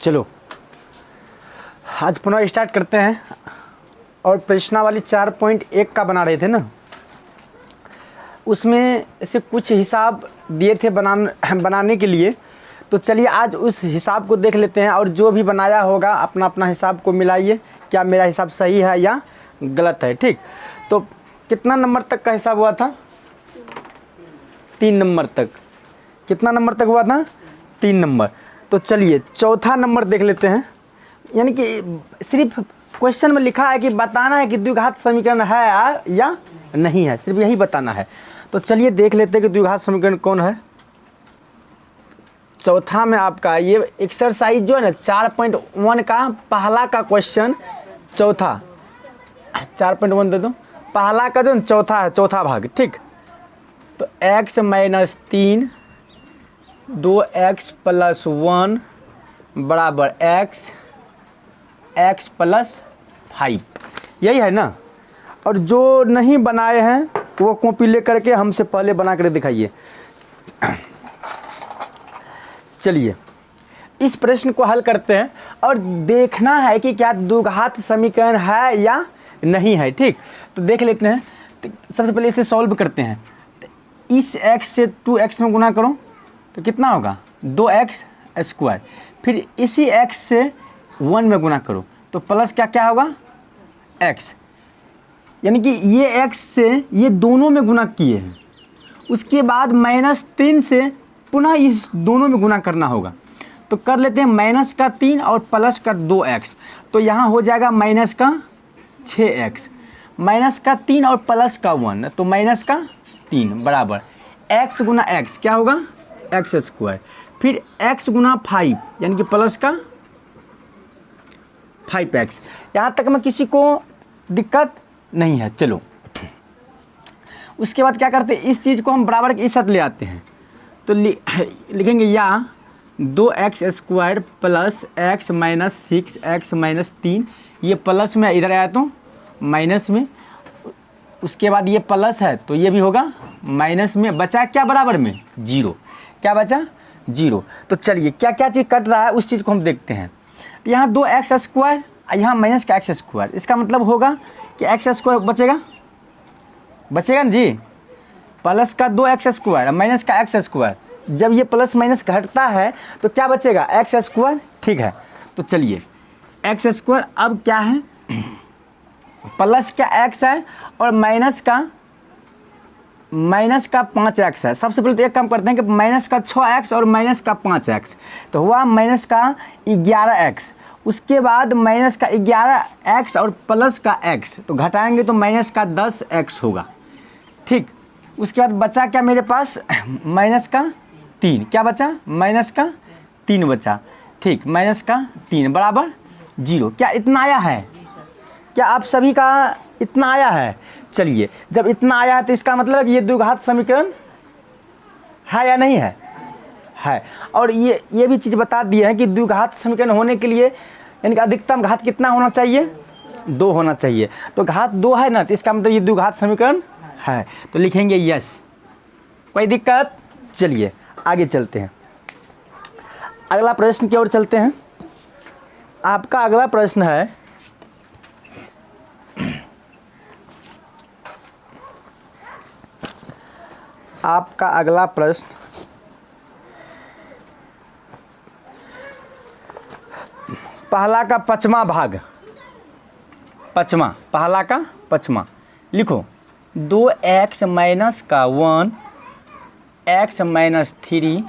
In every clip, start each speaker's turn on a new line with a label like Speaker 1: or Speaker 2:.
Speaker 1: चलो आज पुनः स्टार्ट करते हैं। और प्रश्नावली 4.1 का बना रहे थे ना, उसमें से कुछ हिसाब दिए थे बनाने के लिए। तो चलिए आज उस हिसाब को देख लेते हैं और जो भी बनाया होगा अपना अपना हिसाब को मिलाइए, क्या मेरा हिसाब सही है या गलत है। ठीक, तो कितना नंबर तक का हिसाब हुआ था? 3 नंबर तक। कितना नंबर तक हुआ था? 3 नंबर। तो चलिए चौथा नंबर देख लेते हैं। यानी कि सिर्फ क्वेश्चन में लिखा है कि बताना है कि द्विघात समीकरण है या नहीं है, सिर्फ यही बताना है। तो चलिए देख लेते हैं कि द्विघात समीकरण कौन है। चौथा में आपका ये एक्सरसाइज जो है ना 4.1 का पहला का क्वेश्चन, चौथा 4.1 दे दो, पहला का जो चौथा है, चौथा भाग। ठीक, तो x - 3 2x + 1 बराबर x + 5, यही है ना। और जो नहीं बनाए हैं वो कॉपी ले करके हमसे पहले बना कर दिखाइए। चलिए इस प्रश्न को हल करते हैं और देखना है कि क्या द्विघात समीकरण है या नहीं है। ठीक, तो देख लेते हैं। तो सबसे पहले इसे सॉल्व करते हैं। तो इस x से 2x में गुना करो तो कितना होगा? 2x²। फिर इसी x से 1 में गुना करो तो प्लस क्या क्या होगा? x। यानी कि ये x से ये दोनों में गुना किए हैं, उसके बाद -3 से पुनः इस दोनों में गुना करना होगा। तो कर लेते हैं -3 और +2x। तो यहाँ हो जाएगा -6x, -3 और +1 तो -3 बराबर x गुना x क्या होगा? x²। फिर x गुना 5 यानी कि +5x। यहाँ तक में किसी को दिक्कत नहीं है। चलो उसके बाद क्या करते हैं, इस चीज़ को हम बराबर के इस साथ ले आते हैं। तो लिखेंगे या 2x² + x - 6x - 3, ये प्लस में इधर आया तो माइनस में, उसके बाद ये प्लस है तो ये भी होगा माइनस में, बचा क्या बराबर में? 0। क्या बचा? 0। तो चलिए क्या क्या चीज़ कट रहा है उस चीज़ को हम देखते हैं। तो यहाँ 2x², यहाँ माइनस का x², इसका मतलब होगा कि x² बचेगा ना जी। प्लस का 2x² माइनस का x², जब ये प्लस माइनस घटता है तो क्या बचेगा? x²। ठीक है, तो चलिए x² अब क्या है? प्लस का x है और माइनस का 5x है। सबसे पहले तो एक काम करते हैं कि माइनस का 6x और माइनस का 5x, तो हुआ माइनस का 11x। उसके बाद माइनस का 11x और प्लस का x, तो घटाएंगे तो माइनस का 10x होगा। ठीक, उसके बाद बचा क्या मेरे पास? माइनस का 3। क्या बचा? माइनस का 3 बचा। ठीक, माइनस का 3 बराबर 0। क्या इतना आया है? क्या आप सभी का इतना आया है? चलिए जब इतना आया है तो इसका मतलब ये द्विघात समीकरण है या नहीं है? है। और ये भी चीज़ बता दी है कि द्विघात समीकरण होने के लिए यानी कि अधिकतम घात कितना होना चाहिए? 2 होना चाहिए। तो घात 2 है ना, तो इसका मतलब ये द्विघात समीकरण है। तो लिखेंगे यस। कोई दिक्कत? चलिए आगे चलते हैं, अगला प्रश्न की ओर चलते हैं। आपका अगला प्रश्न है पहला का 5वां भाग, पहला का 5वां लिखो। 2x - 1 x - 3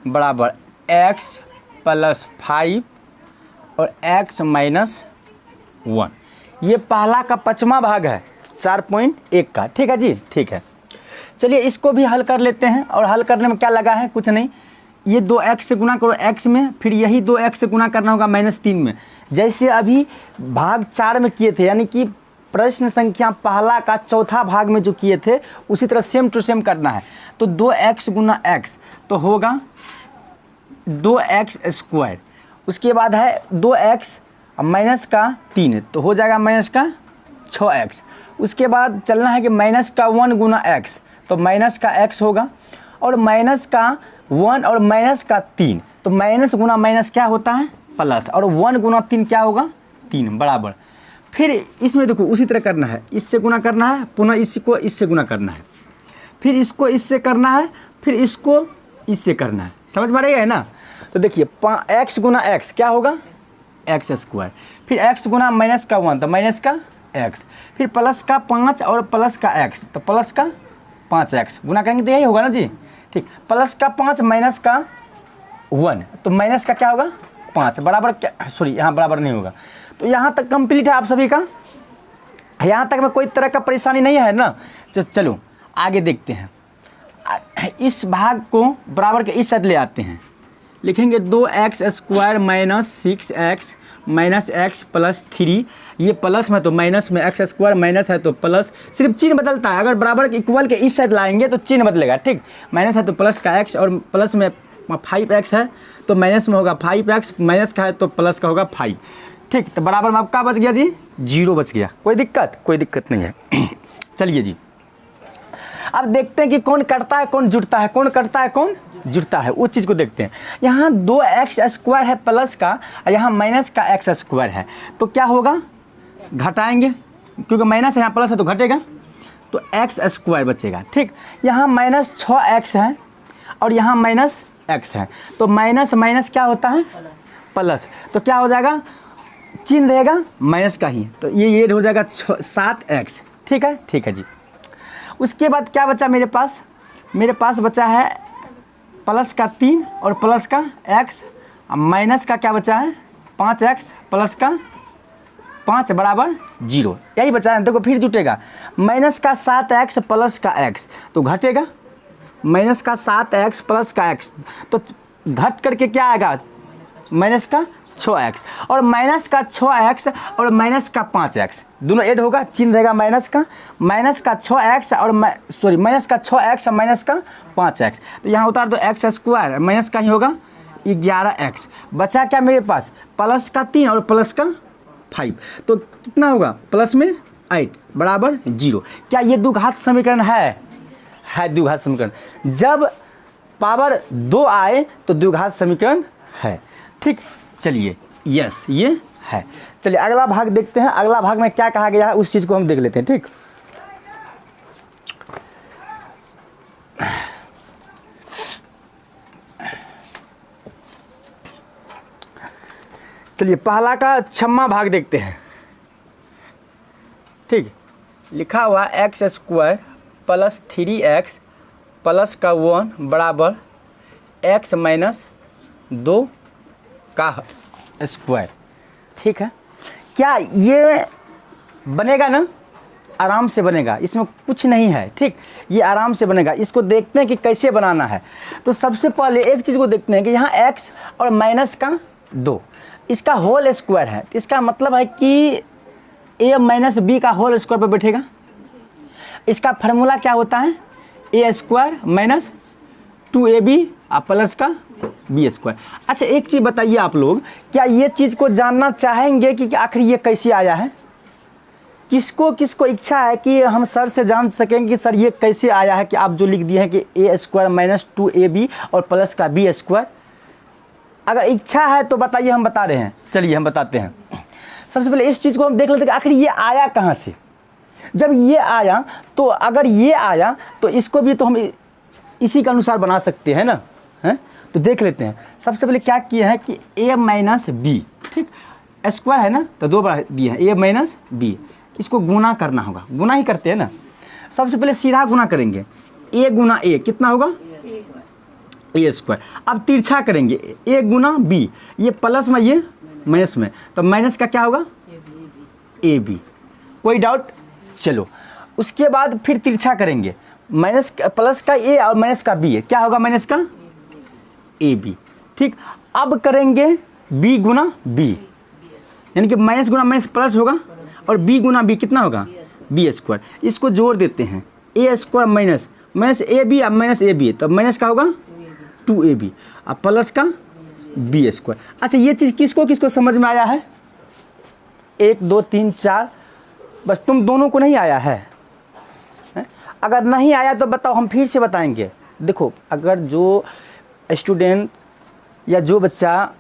Speaker 1: बराबर x + 5 और x - 1। ये पहला का 5वां भाग है 4.1 का। ठीक है जी, ठीक है। चलिए इसको भी हल कर लेते हैं। और हल करने में क्या लगा है? कुछ नहीं, ये 2x से गुना करो x में, फिर यही 2x से गुना करना होगा -3 में, जैसे अभी भाग 4 में किए थे। यानी कि प्रश्न संख्या पहला का चौथा भाग में जो किए थे उसी तरह सेम टू सेम करना है। तो 2x गुना x तो होगा 2x²। उसके बाद है 2x माइनस का 3 तो हो जाएगा माइनस का 6x। उसके बाद चलना है कि माइनस का 1 गुना x तो माइनस का x होगा, और माइनस का 1 और माइनस का 3 तो माइनस गुना माइनस क्या होता है? प्लस, और 1 गुना 3 क्या होगा 3 बराबर। फिर इसमें देखो उसी तरह करना है, इससे गुना करना है, पुनः इसको इससे गुना करना है, फिर इसको इससे करना है, फिर इसको इससे करना है। समझ में आएगा है ना। तो देखिए x गुना x क्या होगा एक्स स्क्वायर, फिर x गुना माइनस का 1 तो माइनस का x, फिर प्लस का 5 और प्लस का x तो प्लस का 5x गुना करेंगे तो यही होगा ना जी। ठीक, प्लस का 5 माइनस का 1 तो माइनस का क्या होगा 5 बराबर क्या, सॉरी यहाँ बराबर नहीं होगा। तो यहाँ तक कंप्लीट है आप सभी का, यहाँ तक में कोई तरह का परेशानी नहीं है ना। तो चलो आगे देखते हैं। इस भाग को बराबर के इस साइड ले आते हैं, लिखेंगे 2x square minus 6x minus x plus 3, ये प्लस में तो माइनस में, एक्स स्क्वायर माइनस है तो प्लस, सिर्फ चिन्ह बदलता है। अगर बराबर के इक्वल के इस साइड लाएंगे तो चिन्ह बदलेगा। ठीक, माइनस है तो प्लस का x, और प्लस में 5x है तो माइनस में होगा 5x, माइनस का है तो प्लस का होगा 5। ठीक, तो बराबर में आपका बच गया जी 0 बच गया। कोई दिक्कत नहीं है। चलिए जी, अब देखते हैं कि कौन कटता है कौन जुड़ता है, कौन कटता है कौन जुड़ता है, उस चीज़ को देखते हैं। यहाँ 2x स्क्वायर है प्लस का, और यहाँ माइनस का x स्क्वायर है, तो क्या होगा घटाएंगे, क्योंकि माइनस है यहाँ प्लस है तो घटेगा, तो x स्क्वायर बचेगा। ठीक, यहाँ माइनस 6x है और यहाँ माइनस x है, तो माइनस माइनस क्या होता है प्लस, तो क्या हो जाएगा चिन्ह रहेगा माइनस का ही, तो ये हो जाएगा 7x। ठीक है जी। उसके बाद क्या बचा मेरे पास बचा है प्लस का 3 और प्लस का x, माइनस का क्या बचा है 5x प्लस का 5 बराबर 0, यही बचा है। देखो फिर जुटेगा माइनस का 7x प्लस का x तो घटेगा, माइनस का 7x प्लस का x तो घट करके क्या आएगा माइनस का 6x, और माइनस का 6x और माइनस का 5x दोनों ऐड होगा, चिन्ह रहेगा माइनस का 6x और माइनस का 6x और माइनस का 5x, तो यहाँ उतार दो x स्क्वायर, माइनस का ही होगा 11x। बचा क्या मेरे पास प्लस का 3 और प्लस का 5, तो कितना होगा प्लस में 8 बराबर 0। क्या ये द्विघात समीकरण है द्विघात समीकरण। जब पावर 2 आए तो द्विघात समीकरण है। ठीक, चलिए यस ये है। चलिए अगला भाग देखते हैं, अगला भाग में क्या कहा गया है उस चीज़ को हम देख लेते हैं। ठीक, चलिए पहला का 6वां भाग देखते हैं। ठीक, लिखा हुआ x square plus 3x plus का 1 बराबर x माइनस 2 का स्क्वायर। ठीक है, क्या ये बनेगा ना, आराम से बनेगा, इसमें कुछ नहीं है। ठीक, ये आराम से बनेगा। इसको देखते हैं कि कैसे बनाना है। तो सबसे पहले एक चीज़ को देखते हैं कि यहाँ x और माइनस का 2 इसका होल स्क्वायर है, तो इसका मतलब है कि a माइनस बी का होल स्क्वायर पर बैठेगा। इसका फार्मूला क्या होता है a square minus 2ab plus का बी स्क्वायर। अच्छा एक चीज़ बताइए आप लोग, क्या ये चीज़ को जानना चाहेंगे कि आखिर ये कैसे आया है? किसको किसको इच्छा है कि हम सर से जान सकेंगे कि सर ये कैसे आया है, कि आप जो लिख दिए हैं कि a स्क्वायर माइनस 2ab और प्लस का बी स्क्वायर? अगर इच्छा है तो बताइए, हम बता रहे हैं। चलिए हम बताते हैं। सबसे पहले इस चीज़ को हम देख लेते हैं कि आखिर ये आया कहाँ से। जब ये आया तो अगर ये आया तो इसको भी तो हम इसी के अनुसार बना सकते हैं ना, हैं? तो देख लेते हैं। सबसे पहले क्या किया है कि a माइनस बी, ठीक स्क्वायर है ना, तो 2 बार दिए हैं a माइनस बी, इसको गुना करना होगा, गुना ही करते हैं ना। सबसे पहले सीधा गुना करेंगे, a गुना a कितना होगा a स्क्वायर। अब तिरछा करेंगे a गुना b, ये प्लस में ये माइनस में, तो माइनस का क्या होगा ए बी। कोई डाउट? चलो उसके बाद फिर तिरछा करेंगे, माइनस प्लस का a और माइनस का b है, क्या होगा माइनस का ए बी। ठीक, अब करेंगे b गुना b, यानी कि माइनस गुना माइनस प्लस होगा, और b गुना b कितना होगा बी स्क्वायर। इसको जोड़ देते हैं, a square minus minus A B अब माइनस ए बी, तो माइनस का होगा 2ab अब प्लस का बी स्क्वायर। अच्छा ये चीज़ किसको किसको समझ में आया है? 1 2 3 4, बस तुम दोनों को नहीं आया है? अगर नहीं आया तो बताओ, हम फिर से बताएंगे। देखो अगर जो स्टूडेंट या जो बच्चा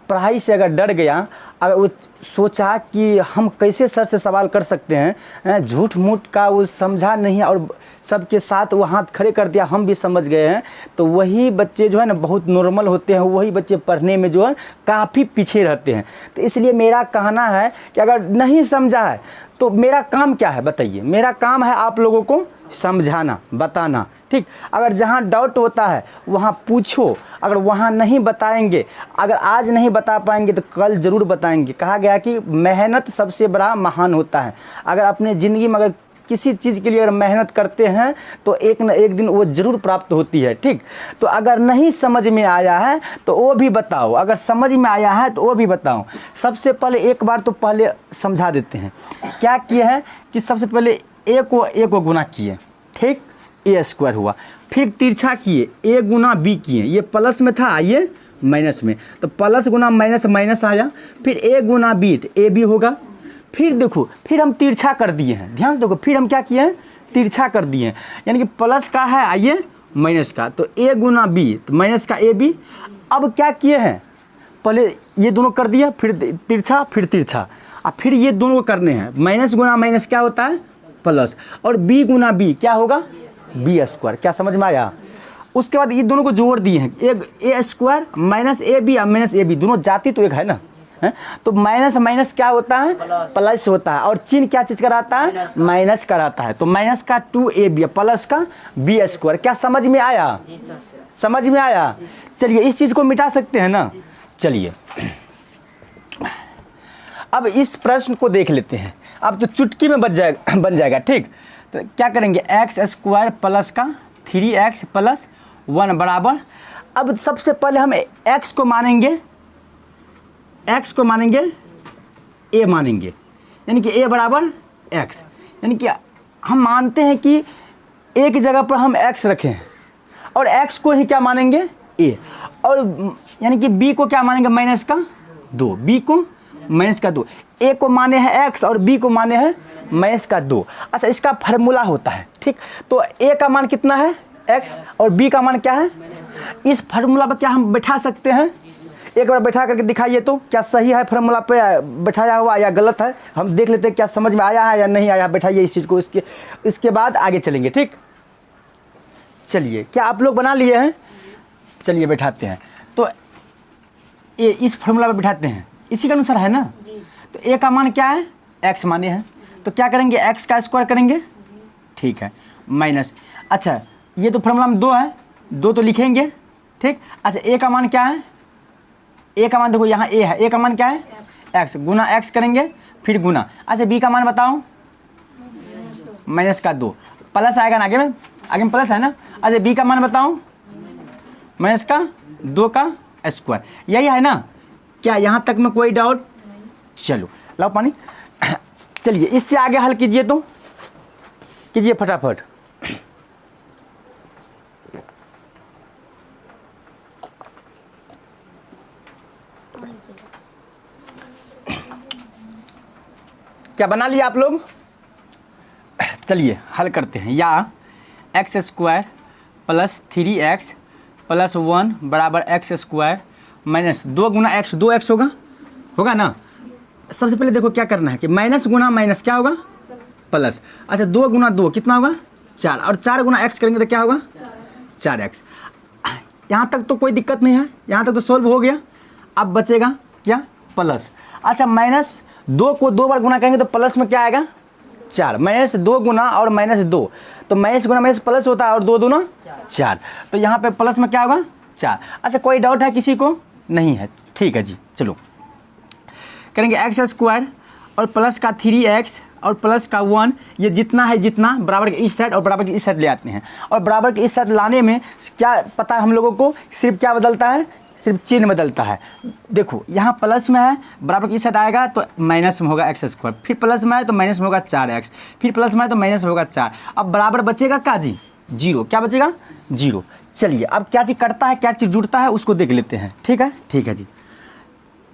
Speaker 1: पढ़ाई से अगर डर गया, अगर वो सोचा कि हम कैसे सर से सवाल कर सकते हैं, झूठ मूठ का वो समझा नहीं और सबके साथ वो हाथ खड़े कर दिया, हम भी समझ गए हैं, तो वही बच्चे जो है ना बहुत नॉर्मल होते हैं, वही बच्चे पढ़ने में जो है काफ़ी पीछे रहते हैं। तो इसलिए मेरा कहना है कि अगर नहीं समझा है तो मेरा काम क्या है बताइए, मेरा काम है आप लोगों को समझाना, बताना, ठीक। अगर जहाँ डाउट होता है वहाँ पूछो, अगर वहाँ नहीं बताएंगे, अगर आज नहीं बता पाएंगे तो कल ज़रूर बताएंगे। कहा गया कि मेहनत सबसे बड़ा महान होता है। अगर अपने ज़िंदगी में अगर किसी चीज़ के लिए अगर मेहनत करते हैं तो एक न एक दिन वो ज़रूर प्राप्त होती है, ठीक। तो अगर नहीं समझ में आया है तो वो भी बताओ, अगर समझ में आया है तो वो भी बताओ। सबसे पहले एक बार तो पहले समझा देते हैं। क्या किए हैं कि सबसे पहले ए को गुना किए, ठीक, ए स्क्वायर हुआ। फिर तिरछा किए, ए गुना बी किए, ये प्लस में था, ये माइनस में, तो प्लस गुना माइनस माइनस आया। फिर ए गुना बी, तो ए बी होगा। फिर देखो, फिर हम तिरछा कर दिए हैं, ध्यान से देखो, फिर हम क्या किए हैं, तिरछा कर दिए हैं, यानी कि प्लस का है आइए माइनस का, तो ए गुना बी, तो माइनस का ए बी। अब क्या किए हैं, पहले ये दोनों कर दिया, फिर तिरछा, फिर तिरछा, और फिर ये दोनों करने हैं। माइनस गुना माइनस क्या होता है, प्लस, और बी गुना बी क्या होगा, बी स्क्वायर। क्या समझ में आया। उसके बाद ये दोनों को जोड़ दिए हैं, एक ए स्क्वायर माइनस ए बी और माइनस ए बी, दोनों जाति तो एक है ना, है? तो माइनस माइनस क्या होता है, प्लस होता है, और चिन्ह क्या चीज कराता है, माइनस कराता है। तो माइनस का 2ab प्लस का बी स्क्वायर। क्या समझ में आया, समझ में आया। चलिए इस चीज को मिटा सकते हैं ना। चलिए अब इस प्रश्न को देख लेते हैं। अब तो चुटकी में बन जाएगा, ठीक। तो क्या करेंगे, एक्स स्क्वायर प्लस का 3x प्लस 1 बराबर। अब सबसे पहले हम x को मानेंगे, x को मानेंगे a मानेंगे, यानी कि a बराबर x, यानी कि हम मानते हैं कि a की जगह पर हम x रखें और x को ही क्या मानेंगे, a, और यानी कि b को क्या मानेंगे, माइनस का 2, b को माइनस का 2, a को माने हैं x और b को माने हैं माइनस का 2। अच्छा, इसका फार्मूला होता है, ठीक। तो a का मान कितना है, x, और b का मान क्या है। इस फार्मूला पर क्या हम बैठा सकते हैं, एक बार बैठा करके दिखाइए तो क्या सही है फार्मूला पे बैठाया हुआ या गलत है, हम देख लेते हैं क्या समझ में आया है या नहीं आया। बैठाइए इस चीज़ को, इसके बाद आगे चलेंगे, ठीक। चलिए, क्या आप लोग बना लिए हैं, चलिए बैठाते हैं। तो ये इस फार्मूला पे बैठाते हैं, इसी के अनुसार है ना। तो ए का मान क्या है, एक्स माने हैं, तो क्या करेंगे, एक्स का स्क्वायर करेंगे, ठीक है, माइनस। अच्छा, ये तो फार्मूला में 2 है, 2 तो लिखेंगे, ठीक। अच्छा, ए का मान क्या है, ए का मान देखो यहाँ ए है, ए का मान क्या है, एक्स, गुना एक्स करेंगे, फिर गुना। अच्छा, बी का मान बताओ, माइनस का 2, प्लस आएगा ना, आगे में प्लस है ना। अच्छा, बी का मान बताओ, माइनस का 2 का स्क्वायर, यही है ना। क्या यहाँ तक में कोई डाउट, चलो लाओ पानी। चलिए इससे आगे हल कीजिए, तो कीजिए फटाफट। क्या बना लिया आप लोग, चलिए हल करते हैं। या x square plus 3x plus 1 बराबर एक्स स्क्वायर माइनस 2 गुना एक्स, 2x होगा ना। सबसे पहले देखो क्या करना है कि माइनस गुना माइनस क्या होगा, प्लस। अच्छा, 2 गुना 2 कितना होगा, 4, और 4 गुना x करेंगे तो क्या होगा, 4x। यहाँ तक तो कोई दिक्कत नहीं है, यहाँ तक तो सोल्व हो गया। अब बचेगा क्या, प्लस। अच्छा, माइनस 2 को 2 बार गुना करेंगे तो प्लस में क्या आएगा, 4, माइनस 2 गुना और माइनस 2, तो माइनस गुना माइनस प्लस होता है, और 2 दूना 4, तो यहाँ पे प्लस में क्या होगा, 4। अच्छा, कोई डाउट है किसी को, नहीं है, ठीक है जी। चलो करेंगे एक्स स्क्वायर और प्लस का 3x और प्लस का 1, ये जितना है जितना बराबर के इस साइड और बराबर के इस साइड ले आते हैं। और बराबर के इस साइड लाने में क्या पता है हम लोगों को, सिर्फ क्या बदलता है, सिर्फ चिन्ह बदलता है। देखो यहाँ प्लस में है, बराबर की साइड आएगा तो माइनस में होगा एक्स स्क्वायर, फिर प्लस में है तो माइनस में होगा 4x, फिर प्लस में है तो माइनस में होगा 4। अब बराबर बचेगा क्या जी, 0। क्या बचेगा, 0। चलिए अब क्या चीज़ कटता है, क्या चीज़ जुड़ता है, उसको देख लेते हैं, ठीक है, ठीक है जी।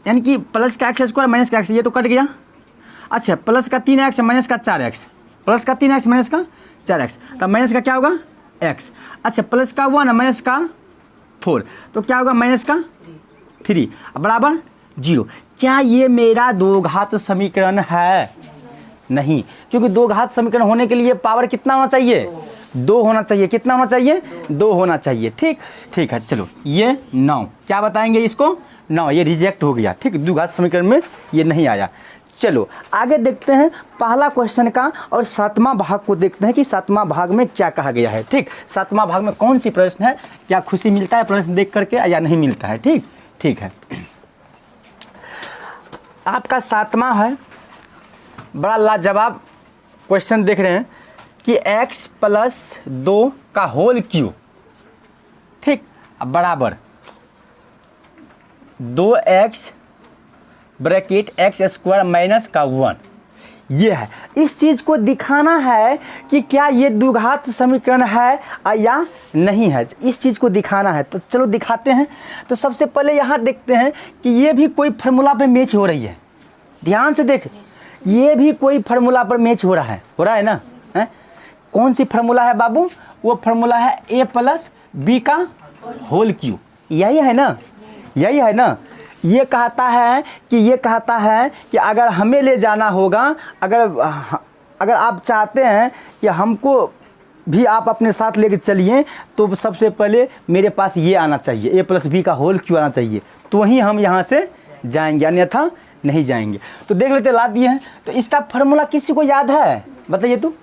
Speaker 1: यानी कि प्लस का एक्स स्क्वायर माइनस का एक्स, ये तो कट गया। अच्छा, प्लस का 3x माइनस का 4x, प्लस का 3x माइनस का 4x, तब माइनस का क्या होगा, x। अच्छा, प्लस का 1 माइनस का 4, तो क्या होगा, माइनस का 3 बराबर 0। क्या ये मेरा दो घात समीकरण है? नहीं, क्योंकि दो घात समीकरण होने के लिए पावर कितना होना चाहिए? 2 होना चाहिए। कितना होना चाहिए? 2 होना चाहिए। ठीक है, चलो ये 9, क्या बताएंगे इसको? 9, ये रिजेक्ट हो गया। ठीक, द्विघात समीकरण में ये नहीं आया। चलो आगे देखते हैं पहला क्वेश्चन का और 7वां भाग को देखते हैं कि 7वां भाग में क्या कहा गया है। ठीक, 7वां भाग में कौन सी प्रश्न है, क्या खुशी मिलता है प्रश्न देख करके या नहीं मिलता है? ठीक है, आपका 7वां है, बड़ा लाजवाब क्वेश्चन देख रहे हैं कि x + 2 का होल क्यूब, ठीक, बराबर 2x ब्रैकेट x² - का 1। ये है, इस चीज़ को दिखाना है कि क्या ये द्विघात समीकरण है या नहीं है, इस चीज़ को दिखाना है। तो चलो दिखाते हैं। तो सबसे पहले यहाँ देखते हैं कि ये भी कोई फार्मूला पे मैच हो रही है। ध्यान से देख, ये भी कोई फार्मूला पर मैच हो रहा है ना? है? कौन सी फार्मूला है बाबू? वो फार्मूला है a + b का होल क्यूब। यही है ना? ये कहता है कि अगर हमें ले जाना होगा, अगर आप चाहते हैं कि हमको भी आप अपने साथ लेके चलिए, तो सबसे पहले मेरे पास ये आना चाहिए, a + b का होल क्यूब आना चाहिए, तो ही हम यहाँ से जाएंगे, अन्यथा नहीं जाएंगे। तो देख लेते, ला दिए हैं। तो इसका फार्मूला किसी को याद है? बताइए तो,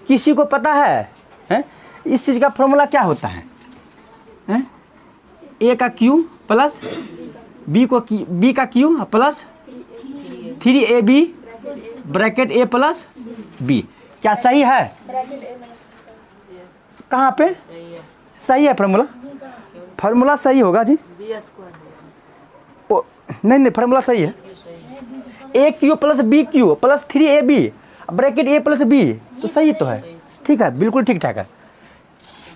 Speaker 1: किसी को पता है? इस चीज़ का फार्मूला क्या होता है? a का क्यूब प्लस b का cube plus 3ab bracket a + b। क्या सही है? कहाँ पे सही है फार्मूला सही होगा जी? नहीं, फार्मूला सही है। a cube plus b cube plus 3ab bracket a + b, तो सही तो है। ठीक है, बिल्कुल ठीक ठाक है।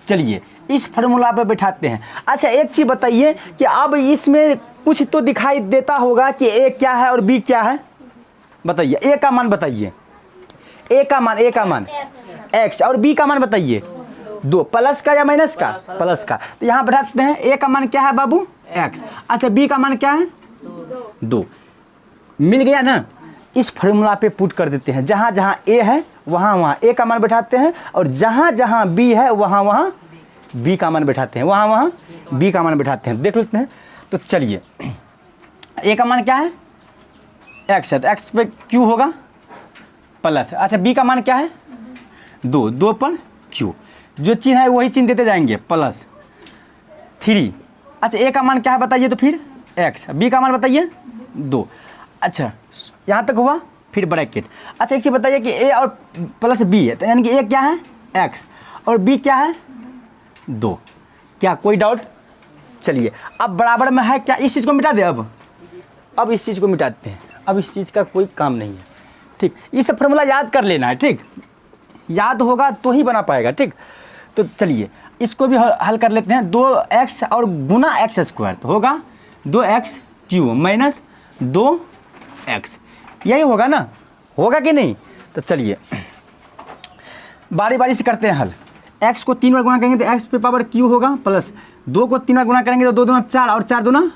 Speaker 1: चलिए इस फार्मूला पे बैठाते हैं। अच्छा एक चीज़ बताइए कि अब इसमें कुछ तो दिखाई देता होगा कि a क्या है और b क्या है? बताइए, a का मान बताइए। a का मान x और b का मान बताइए। 2, प्लस का या माइनस का? प्लस का। तो यहाँ बैठाते हैं, a का मान क्या है बाबू? x। अच्छा b का मान क्या है? 2। मिल गया ना? इस फार्मूला पे पुट कर देते हैं। जहाँ जहाँ a है वहाँ a का मान बैठाते हैं, और जहाँ जहाँ b है वहाँ b का मान बैठाते हैं, वहाँ b का मान बैठाते हैं। देख लेते हैं। तो चलिए, a का मान क्या है? x है, तो x पे q होगा प्लस। अच्छा b का मान क्या है? 2 पर q, जो चिन्ह है वही चिन्ह देते जाएंगे, प्लस 3। अच्छा a का मान क्या है बताइए तो फिर? x। b का मान बताइए? 2। अच्छा यहाँ तक हुआ, फिर ब्रैकेट। अच्छा एक चीज़ बताइए कि a और प्लस b है, तो यानी कि a क्या है? x और b क्या है? 2। क्या कोई डाउट? चलिए अब बराबर में है क्या? इस चीज़ को मिटा दे। अब इस चीज़ को मिटाते हैं। अब इस चीज़ का कोई काम नहीं है। ठीक, इस फार्मूला याद कर लेना है। ठीक, याद होगा तो ही बना पाएगा। ठीक, तो चलिए इसको भी हल कर लेते हैं। 2x और गुना x² तो होगा 2x³ - 2x। यही होगा ना? होगा कि नहीं? तो चलिए बारी बारी से करते हैं हल। x को 3 बार गुना करेंगे तो x पे पावर q होगा, प्लस 2 को 3 बार गुना करेंगे तो 2 दूना 4 और 4 दूना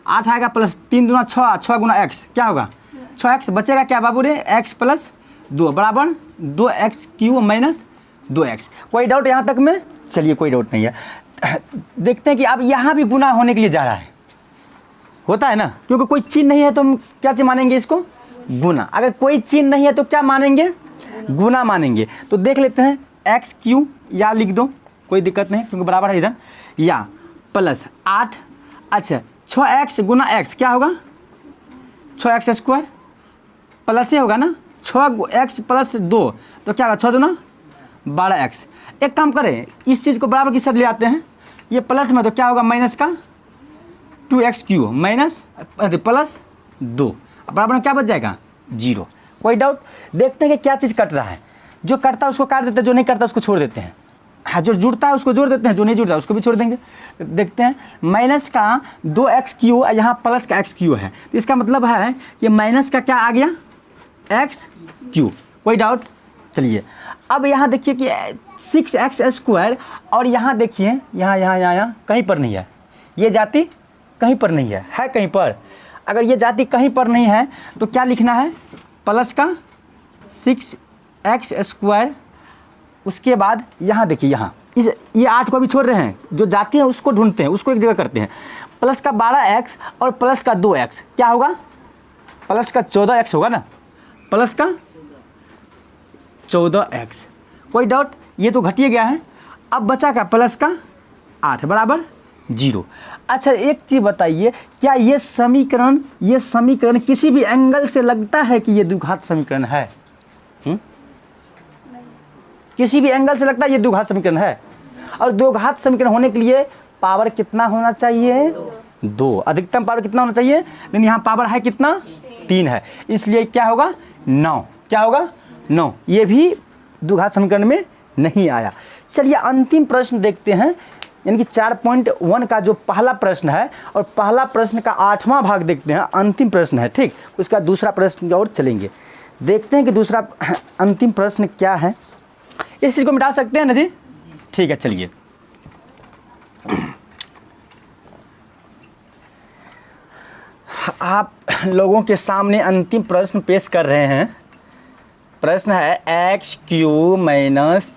Speaker 1: 8 आएगा, प्लस 3 दूना 6, 6 गुना x क्या होगा? 6x। बचेगा क्या बाबू रे? x + 2 बराबर 2x³ - 2x। कोई डाउट यहाँ तक में? चलिए कोई डाउट नहीं है। देखते हैं कि अब यहाँ भी गुना होने के लिए जा रहा है। होता है ना, क्योंकि कोई चिन्ह नहीं है तो हम क्या चीज मानेंगे? इसको गुना। अगर कोई चिन्ह नहीं है तो क्या मानेंगे? गुना मानेंगे। तो देख लेते हैं, x³ या लिख दो, कोई दिक्कत नहीं, क्योंकि बराबर है इधर, या प्लस 8। अच्छा 6x गुना x क्या होगा? 6x² प्लस ये होगा ना, 6x + 2 तो क्या होगा? 6 दूना 12x। एक काम करें, इस चीज़ को बराबर की साइड ले आते हैं। ये प्लस में तो क्या होगा? माइनस का 2x³ माइनस प्लस 2 बराबर में क्या बच जाएगा? 0। कोई डाउट? देखते हैं कि क्या चीज़ कट रहा है। जो कटता है उसको काट देते हैं, जो नहीं कटता उसको छोड़ देते हैं। हाँ, जो जुड़ता है उसको जोड़ देते हैं, जो नहीं जुड़ता है उसको भी छोड़ देंगे। देखते हैं, माइनस का 2x³ यहाँ प्लस का x³ है, तो इसका मतलब है कि माइनस का क्या आ गया? x³। कोई डाउट? चलिए अब यहाँ देखिए कि 6x² और यहाँ देखिए यहाँ कहीं पर नहीं है, ये जाति कहीं पर नहीं है, है कहीं पर? अगर ये जाति कहीं पर नहीं है तो क्या लिखना है, प्लस का 6x², उसके बाद यहाँ देखिए, यहाँ इस ये 8 को भी छोड़ रहे हैं, जो जाति है उसको ढूंढते हैं, उसको एक जगह करते हैं, प्लस का 12x और प्लस का 2x क्या होगा, प्लस का 14x होगा ना, प्लस का 14x। कोई डाउट, ये तो घटिए गया है। अब बचा का प्लस का 8 बराबर 0। अच्छा एक चीज़ बताइए, क्या ये समीकरण किसी भी एंगल से लगता है कि ये द्विघात समीकरण है? किसी भी एंगल से लगता है ये द्विघात समीकरण है? और द्विघात समीकरण होने के लिए पावर कितना होना चाहिए, 2। अधिकतम पावर कितना होना चाहिए, लेकिन यहाँ पावर है कितना, 3 है, इसलिए क्या होगा, 9। क्या होगा, 9। ये भी द्विघात समीकरण में नहीं आया। चलिए अंतिम प्रश्न देखते हैं, यानी कि 4.1 का जो पहला प्रश्न है और पहला प्रश्न का 8वां भाग देखते हैं, अंतिम प्रश्न है, ठीक। उसका दूसरा प्रश्न की ओर चलेंगे, देखते हैं कि दूसरा अंतिम प्रश्न क्या है। इस चीज़ को मिटा सकते हैं ना जी, ठीक है। चलिए आप लोगों के सामने अंतिम प्रश्न पेश कर रहे हैं। प्रश्न है x³ -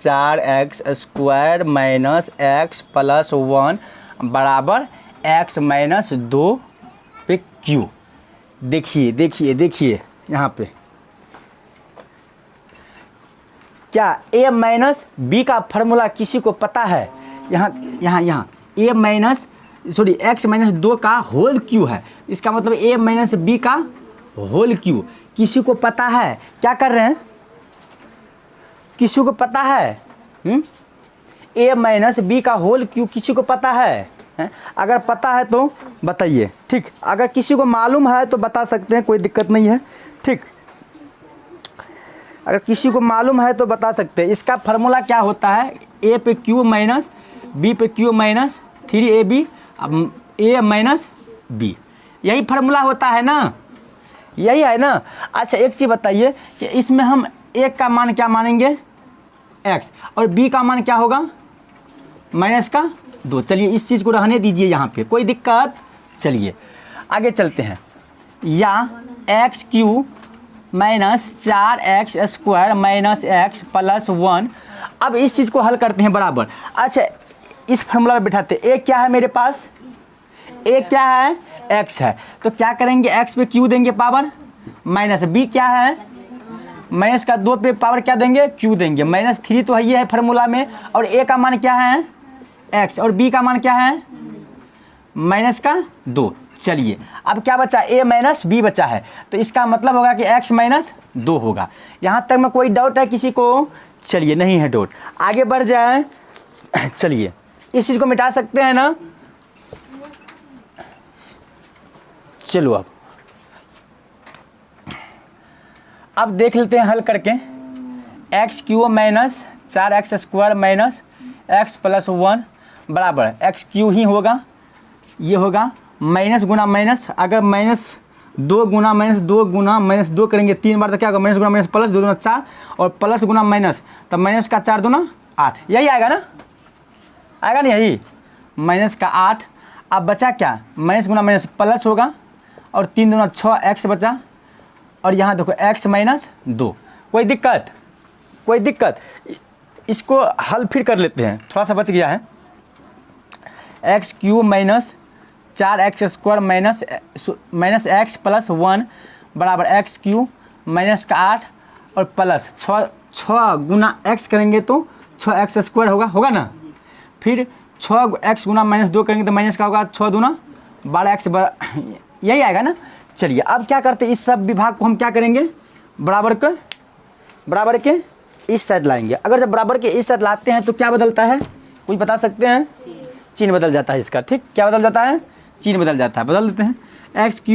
Speaker 1: 4x² - x + 1 बराबर x - 2 पे q। देखिए यहाँ पे क्या a माइनस b का फॉर्मूला किसी को पता है? यहाँ x - 2 का होल क्यू है, इसका मतलब a - b का होल क्यू। किसी को पता है? क्या कर रहे हैं, किसी को पता है? a - b का होल क्यू किसी को पता है? अगर पता है तो बताइए, ठीक। अगर किसी को मालूम है तो बता सकते हैं, कोई दिक्कत नहीं है, ठीक। अगर किसी को मालूम है तो बता सकते हैं। इसका फार्मूला क्या होता है, a पे q माइनस b पे q minus 3ab a - b, यही फार्मूला होता है ना, यही है ना। अच्छा एक चीज़ बताइए कि इसमें हम a का मान क्या मानेंगे, x, और b का मान क्या होगा, -2। चलिए इस चीज़ को रहने दीजिए यहाँ पे, कोई दिक्कत। चलिए आगे चलते हैं। या x³ - 4x² - x + 1। अब इस चीज़ को हल करते हैं बराबर। अच्छा इस फॉर्मूला में बैठाते हैं, a क्या है मेरे पास, a क्या है, x है, तो क्या करेंगे, x पे q देंगे पावर, माइनस b क्या है, -2 पे पावर क्या देंगे, q देंगे, -3 तो ये है फार्मूला में, और a का मान क्या है, x, और b का मान क्या है, -2। चलिए अब क्या बचा, a - b बचा है, तो इसका मतलब होगा कि x - 2 होगा। यहाँ तक में कोई डाउट है किसी को? चलिए नहीं है डाउट, आगे बढ़ जाए। चलिए इस चीज़ को मिटा सकते हैं ना। चलो अब देख लेते हैं हल करके। x³ - 4x² - x + 1 बराबर x³ ही होगा, ये होगा माइनस गुना माइनस। अगर -2 गुना -2 गुना -2 करेंगे 3 बार तो क्या होगा, माइनस गुना माइनस प्लस, 2 दूना 4, और प्लस गुना माइनस, तब माइनस का 4 दूना 8, यही आएगा ना, आएगा नहीं यही, -8। अब बचा क्या, माइनस गुना माइनस प्लस होगा, और 3 दूना 6x बचा, और यहाँ देखो x - 2। कोई दिक्कत, कोई दिक्कत। इसको हल फिर कर लेते हैं, थोड़ा सा बच गया है। x³ - 4x² - x + 1 बराबर x³ -8 और प्लस 6 गुना x करेंगे तो 6x² होगा ना। फिर 6x गुना -2 करेंगे तो माइनस का होगा 6 दूना 12x, यही आएगा ना। चलिए अब क्या करते हैं, इस सब विभाग को हम क्या करेंगे, बराबर के इस साइड लाएंगे। अगर जब बराबर के इस साइड लाते हैं तो क्या बदलता है, कुछ बता सकते हैं? चिन्ह बदल जाता है इसका, ठीक। क्या बदल जाता है, चिन्ह बदल जाता है, बदल देते हैं। x³ -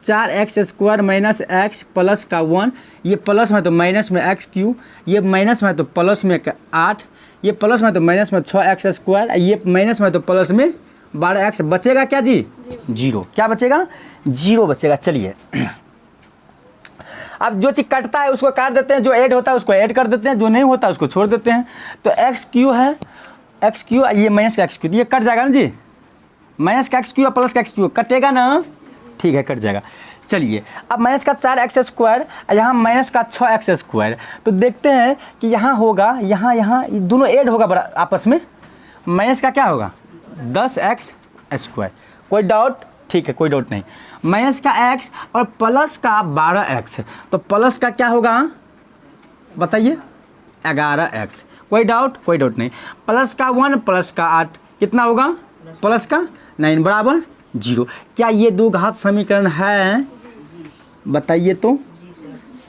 Speaker 1: 4x² - x प्लस का 1, ये प्लस में तो माइनस में x³, ये माइनस में तो प्लस में 8, ये प्लस में तो माइनस में 6x², ये माइनस में तो प्लस में 12x, बचेगा क्या जी, 0। क्या बचेगा, 0 बचेगा। चलिए अब जो चीज़ कटता है उसको काट देते हैं, जो ऐड होता है उसको ऐड कर देते हैं, जो नहीं होता है उसको छोड़ देते हैं। तो x³ है, x³, ये माइनस का x³, ये कट जाएगा ना जी, माइनस का x³ प्लस का x³ कटेगा ना, ठीक है, कट जाएगा। चलिए अब माइनस का 4x स्क्वायर, यहाँ माइनस का 6x स्क्वायर, तो देखते हैं कि यहाँ होगा, यहाँ ये दोनों ऐड होगा आपस में, माइनस का क्या होगा 10x स्क्वायर। कोई डाउट? ठीक है, कोई डाउट नहीं। माइनस का x और प्लस का 12x, तो प्लस का क्या होगा बताइए 11x। कोई डाउट? कोई डाउट नहीं। प्लस का 1 प्लस का 8 कितना होगा, प्लस का 9 बराबर 0। क्या ये द्विघात समीकरण है? बताइए तो।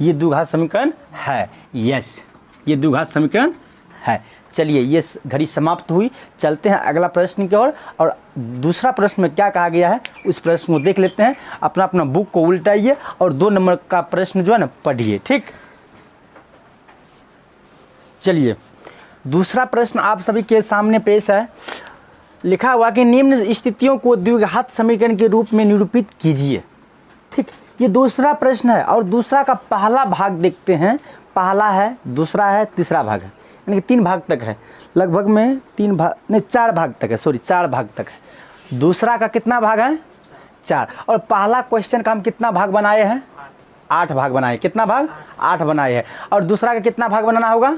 Speaker 1: ये द्विघात समीकरण है, यस, ये द्विघात समीकरण है। चलिए ये घड़ी समाप्त हुई, चलते हैं अगला प्रश्न की ओर। और दूसरा प्रश्न में क्या कहा गया है उस प्रश्न को देख लेते हैं। अपना अपना बुक को उल्टाइए और 2 नंबर का प्रश्न जो है ना पढ़िए, ठीक। चलिए दूसरा प्रश्न आप सभी के सामने पेश है। लिखा हुआ कि निम्न स्थितियों को द्विघात समीकरण के रूप में निरूपित कीजिए, ठीक। ये दूसरा प्रश्न है और दूसरा का पहला भाग देखते हैं। पहला है, दूसरा है, तीसरा भाग है, यानी कि 3 भाग तक है, लगभग में 3 भाग नहीं 4 भाग तक है, सॉरी 4 भाग तक है। दूसरा का कितना भाग है 4, और पहला क्वेश्चन का हम कितना भाग बनाए हैं 8 भाग बनाए। कितना भाग 8 बनाए हैं, और दूसरा का कितना भाग बनाना होगा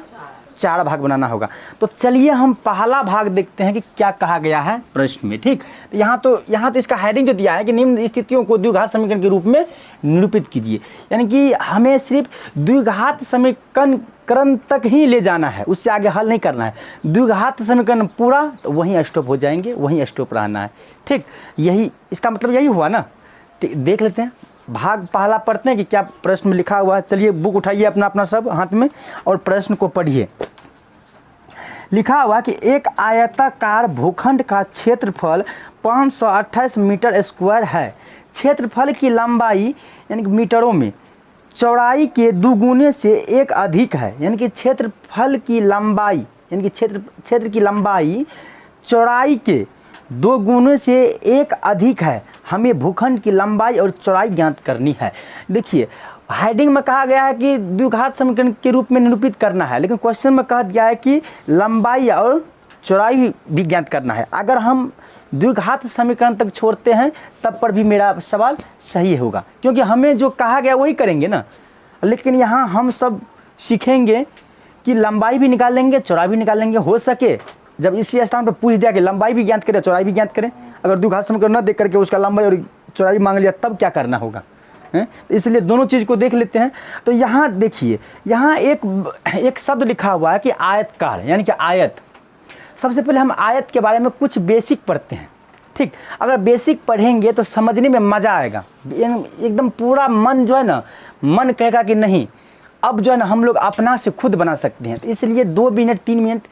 Speaker 1: 4 भाग बनाना होगा। तो चलिए हम पहला भाग देखते हैं कि क्या कहा गया है प्रश्न में, ठीक। तो यहाँ तो इसका हेडिंग जो दिया है कि निम्न स्थितियों को द्विघात समीकरण के रूप में निरूपित कीजिए, यानी कि हमें सिर्फ द्विघात समीकरण तक ही ले जाना है, उससे आगे हल नहीं करना है। द्विघात समीकरण पूरा तो वहीं स्टॉप हो जाएंगे, वहीं स्टॉप रहना है, ठीक। यही इसका मतलब यही हुआ ना। देख लेते हैं भाग पहला पढ़ते हैं कि क्या प्रश्न में लिखा हुआ है। चलिए बुक उठाइए अपना अपना सब हाथ में और प्रश्न को पढ़िए। लिखा हुआ कि एक आयताकार भूखंड का क्षेत्रफल 528 मीटर स्क्वायर है। क्षेत्रफल की लंबाई यानी कि मीटरों में चौड़ाई के दुगुने से 1 अधिक है, यानी कि क्षेत्रफल की लंबाई यानी कि क्षेत्र की लंबाई चौड़ाई के 2 गुने से 1 अधिक है। हमें भूखंड की लंबाई और चौड़ाई ज्ञात करनी है। देखिए हेडिंग में कहा गया है कि द्विघात समीकरण के रूप में निरूपित करना है, लेकिन क्वेश्चन में कहा गया है कि लंबाई और चौड़ाई भी ज्ञात करना है। अगर हम द्विघात समीकरण तक छोड़ते हैं तब पर भी मेरा सवाल सही होगा, क्योंकि हमें जो कहा गया वही करेंगे ना। लेकिन यहाँ हम सब सीखेंगे कि लंबाई भी निकालेंगे, चौड़ाई भी निकालेंगे। हो सके जब इसी स्थान पर पूछ दिया कि लंबाई भी ज्ञात करें, चौड़ाई भी ज्ञात करें, अगर द्विघात समीकरण न देख करके उसका लंबाई और चौड़ाई मांग लिया तब क्या करना होगा, है? इसलिए दोनों चीज़ को देख लेते हैं। तो यहाँ देखिए, यहाँ एक शब्द लिखा हुआ है कि आयतकार, यानी कि आयत। सबसे पहले हम आयत के बारे में कुछ बेसिक पढ़ते हैं, ठीक। अगर बेसिक पढ़ेंगे तो समझने में मज़ा आएगा, एकदम पूरा मन जो है ना, मन कहेगा कि नहीं अब जो है ना हम लोग अपना से खुद बना सकते हैं। तो इसलिए 2 मिनट 3 मिनट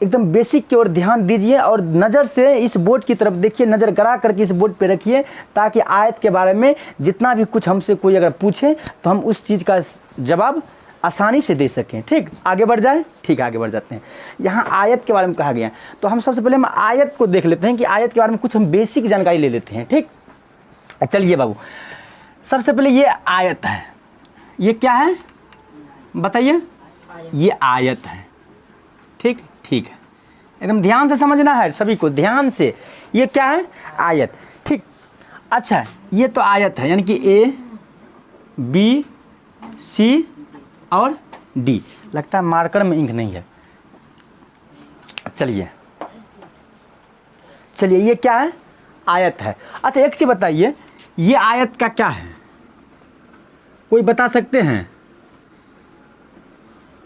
Speaker 1: एकदम बेसिक की ओर ध्यान दीजिए और नज़र से इस बोर्ड की तरफ देखिए, नज़र गड़ा करके इस बोर्ड पे रखिए, ताकि आयत के बारे में जितना भी कुछ हमसे कोई अगर पूछे तो हम उस चीज़ का जवाब आसानी से दे सकें, ठीक। आगे बढ़ जाए, ठीक, आगे बढ़ जाते हैं। यहाँ आयत के बारे में कहा गया है, तो हम सबसे पहले हम आयत को देख लेते हैं कि आयत के बारे में कुछ हम बेसिक जानकारी ले लेते हैं, ठीक। चलिए बाबू, सबसे पहले ये आयत है। ये क्या है बताइए? ये आयत है, ठीक, ठीक है। एकदम ध्यान से समझना है सभी को, ध्यान से। ये क्या है? आयत, ठीक। अच्छा ये तो आयत है, यानी कि A B C और D। लगता है मार्कर में इंक नहीं है। चलिए ये क्या है? आयत है। अच्छा एक चीज़ बताइए, ये आयत का क्या है? कोई बता सकते हैं?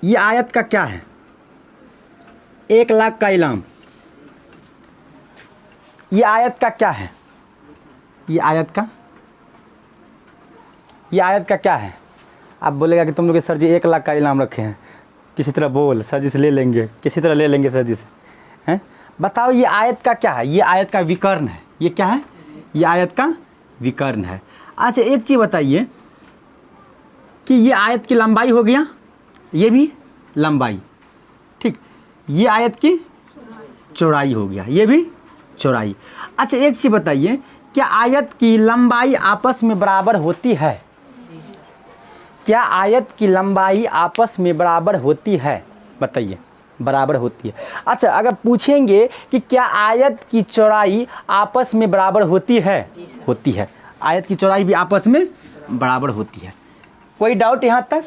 Speaker 1: ये आयत का क्या है? 1 लाख का इनाम। ये आयत का क्या है? ये आयत का क्या है? आप बोलेगा कि तुम लोग सर जी 1 लाख का इनाम रखे हैं, किसी तरह बोल, सर जी से ले लेंगे, किसी तरह ले लेंगे सर जी से, हैं? बताओ ये आयत का क्या है? ये आयत का विकर्ण है। ये क्या है? ये आयत का विकर्ण है। अच्छा एक चीज़ बताइए कि ये आयत की लंबाई हो गया, ये भी लंबाई, ठीक। ये आयत की चौड़ाई हो गया, ये भी चौड़ाई। अच्छा एक चीज़ बताइए, क्या आयत की लंबाई आपस में बराबर होती है? क्या आयत की लंबाई आपस में बराबर होती है? बताइए, बराबर होती है। अच्छा अगर पूछेंगे कि क्या आयत की चौड़ाई आपस में बराबर होती है? होती है। आयत की चौड़ाई भी आपस में बराबर होती है। कोई डाउट यहाँ तक?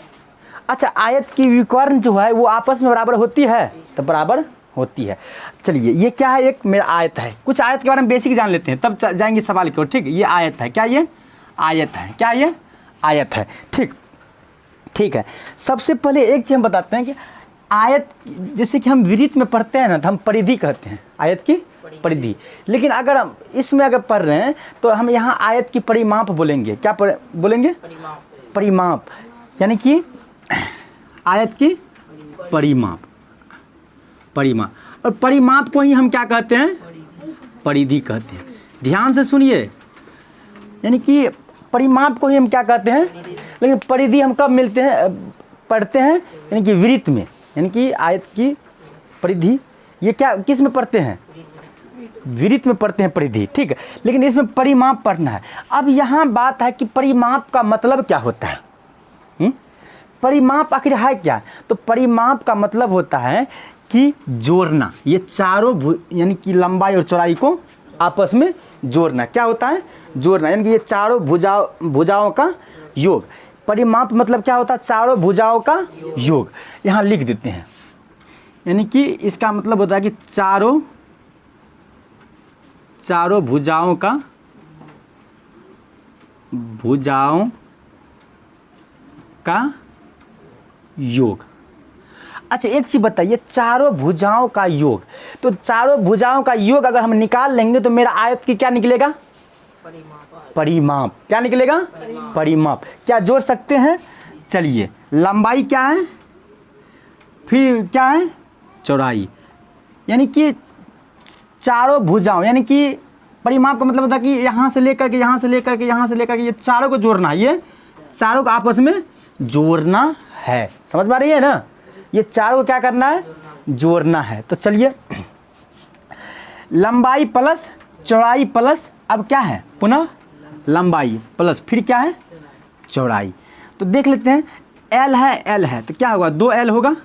Speaker 1: अच्छा, आयत की विकर्ण जो है वो आपस में बराबर होती है, तो बराबर होती है। चलिए, ये क्या है? एक मेरा आयत है। कुछ आयत के बारे में बेसिक जान लेते हैं, तब जाएंगे सवाल की ओर। ठीक, ये आयत है। क्या ये आयत है? क्या ये आयत है? ठीक, ठीक है। सबसे पहले एक चीज़ हम बताते हैं कि आयत, जैसे कि हम वृत्त में पढ़ते हैं ना, तो हम परिधि कहते हैं, आयत की परिधि। लेकिन अगर हम इसमें अगर पढ़ रहे हैं तो हम यहाँ आयत की परिमाप बोलेंगे। क्या बोलेंगे? परिमाप। यानी कि आयत की परिमाप, परिमाप। और परिमाप को ही हम क्या कहते हैं? परिधि कहते हैं। ध्यान से सुनिए, यानी कि परिमाप को ही हम क्या कहते हैं, लेकिन परिधि हम कब मिलते हैं, पढ़ते हैं? यानी कि वृत्त में, यानी कि आयत की परिधि। ये क्या, किस में पढ़ते हैं? वृत्त में पढ़ते हैं परिधि। ठीक है, लेकिन इसमें परिमाप पढ़ना है। अब यहाँ बात है कि परिमाप का मतलब क्या होता है? परिमाप आखिर है क्या? तो परिमाप का मतलब होता है कि जोड़ना, ये चारों यानी कि लंबाई और चौड़ाई को आपस में जोड़ना। क्या होता है? जोड़ना, यानी कि ये चारों भुजाओं का योग। परिमाप मतलब क्या होता है? चारों भुजाओं का योग। यहाँ लिख देते हैं, यानी कि इसका मतलब होता है कि चारों भुजाओं का योग। अच्छा, एक चीज बताइए, चारों भुजाओं का योग, तो चारों भुजाओं का योग अगर हम निकाल लेंगे तो मेरा आयत की क्या निकलेगा? परिमाप। क्या निकलेगा? परिमाप। क्या जोड़ सकते हैं? चलिए, लंबाई क्या है, फिर क्या है? चौड़ाई। यानी कि चारों भुजाओं, यानी कि परिमाप का मतलब होता है कि यहाँ से लेकर के यहाँ से लेकर के यहाँ से लेकर के ये चारों को जोड़ना है, ये चारों को आपस में जोड़ना है। समझ में आ रही है ना? ये चारों को क्या करना है? जोड़ना है। तो चलिए, लंबाई प्लस चौड़ाई प्लस, अब क्या है? पुनः लंबाई प्लस फिर क्या है? चौड़ाई। तो देख लेते हैं, एल है, एल है, तो क्या होगा? 2L होगा,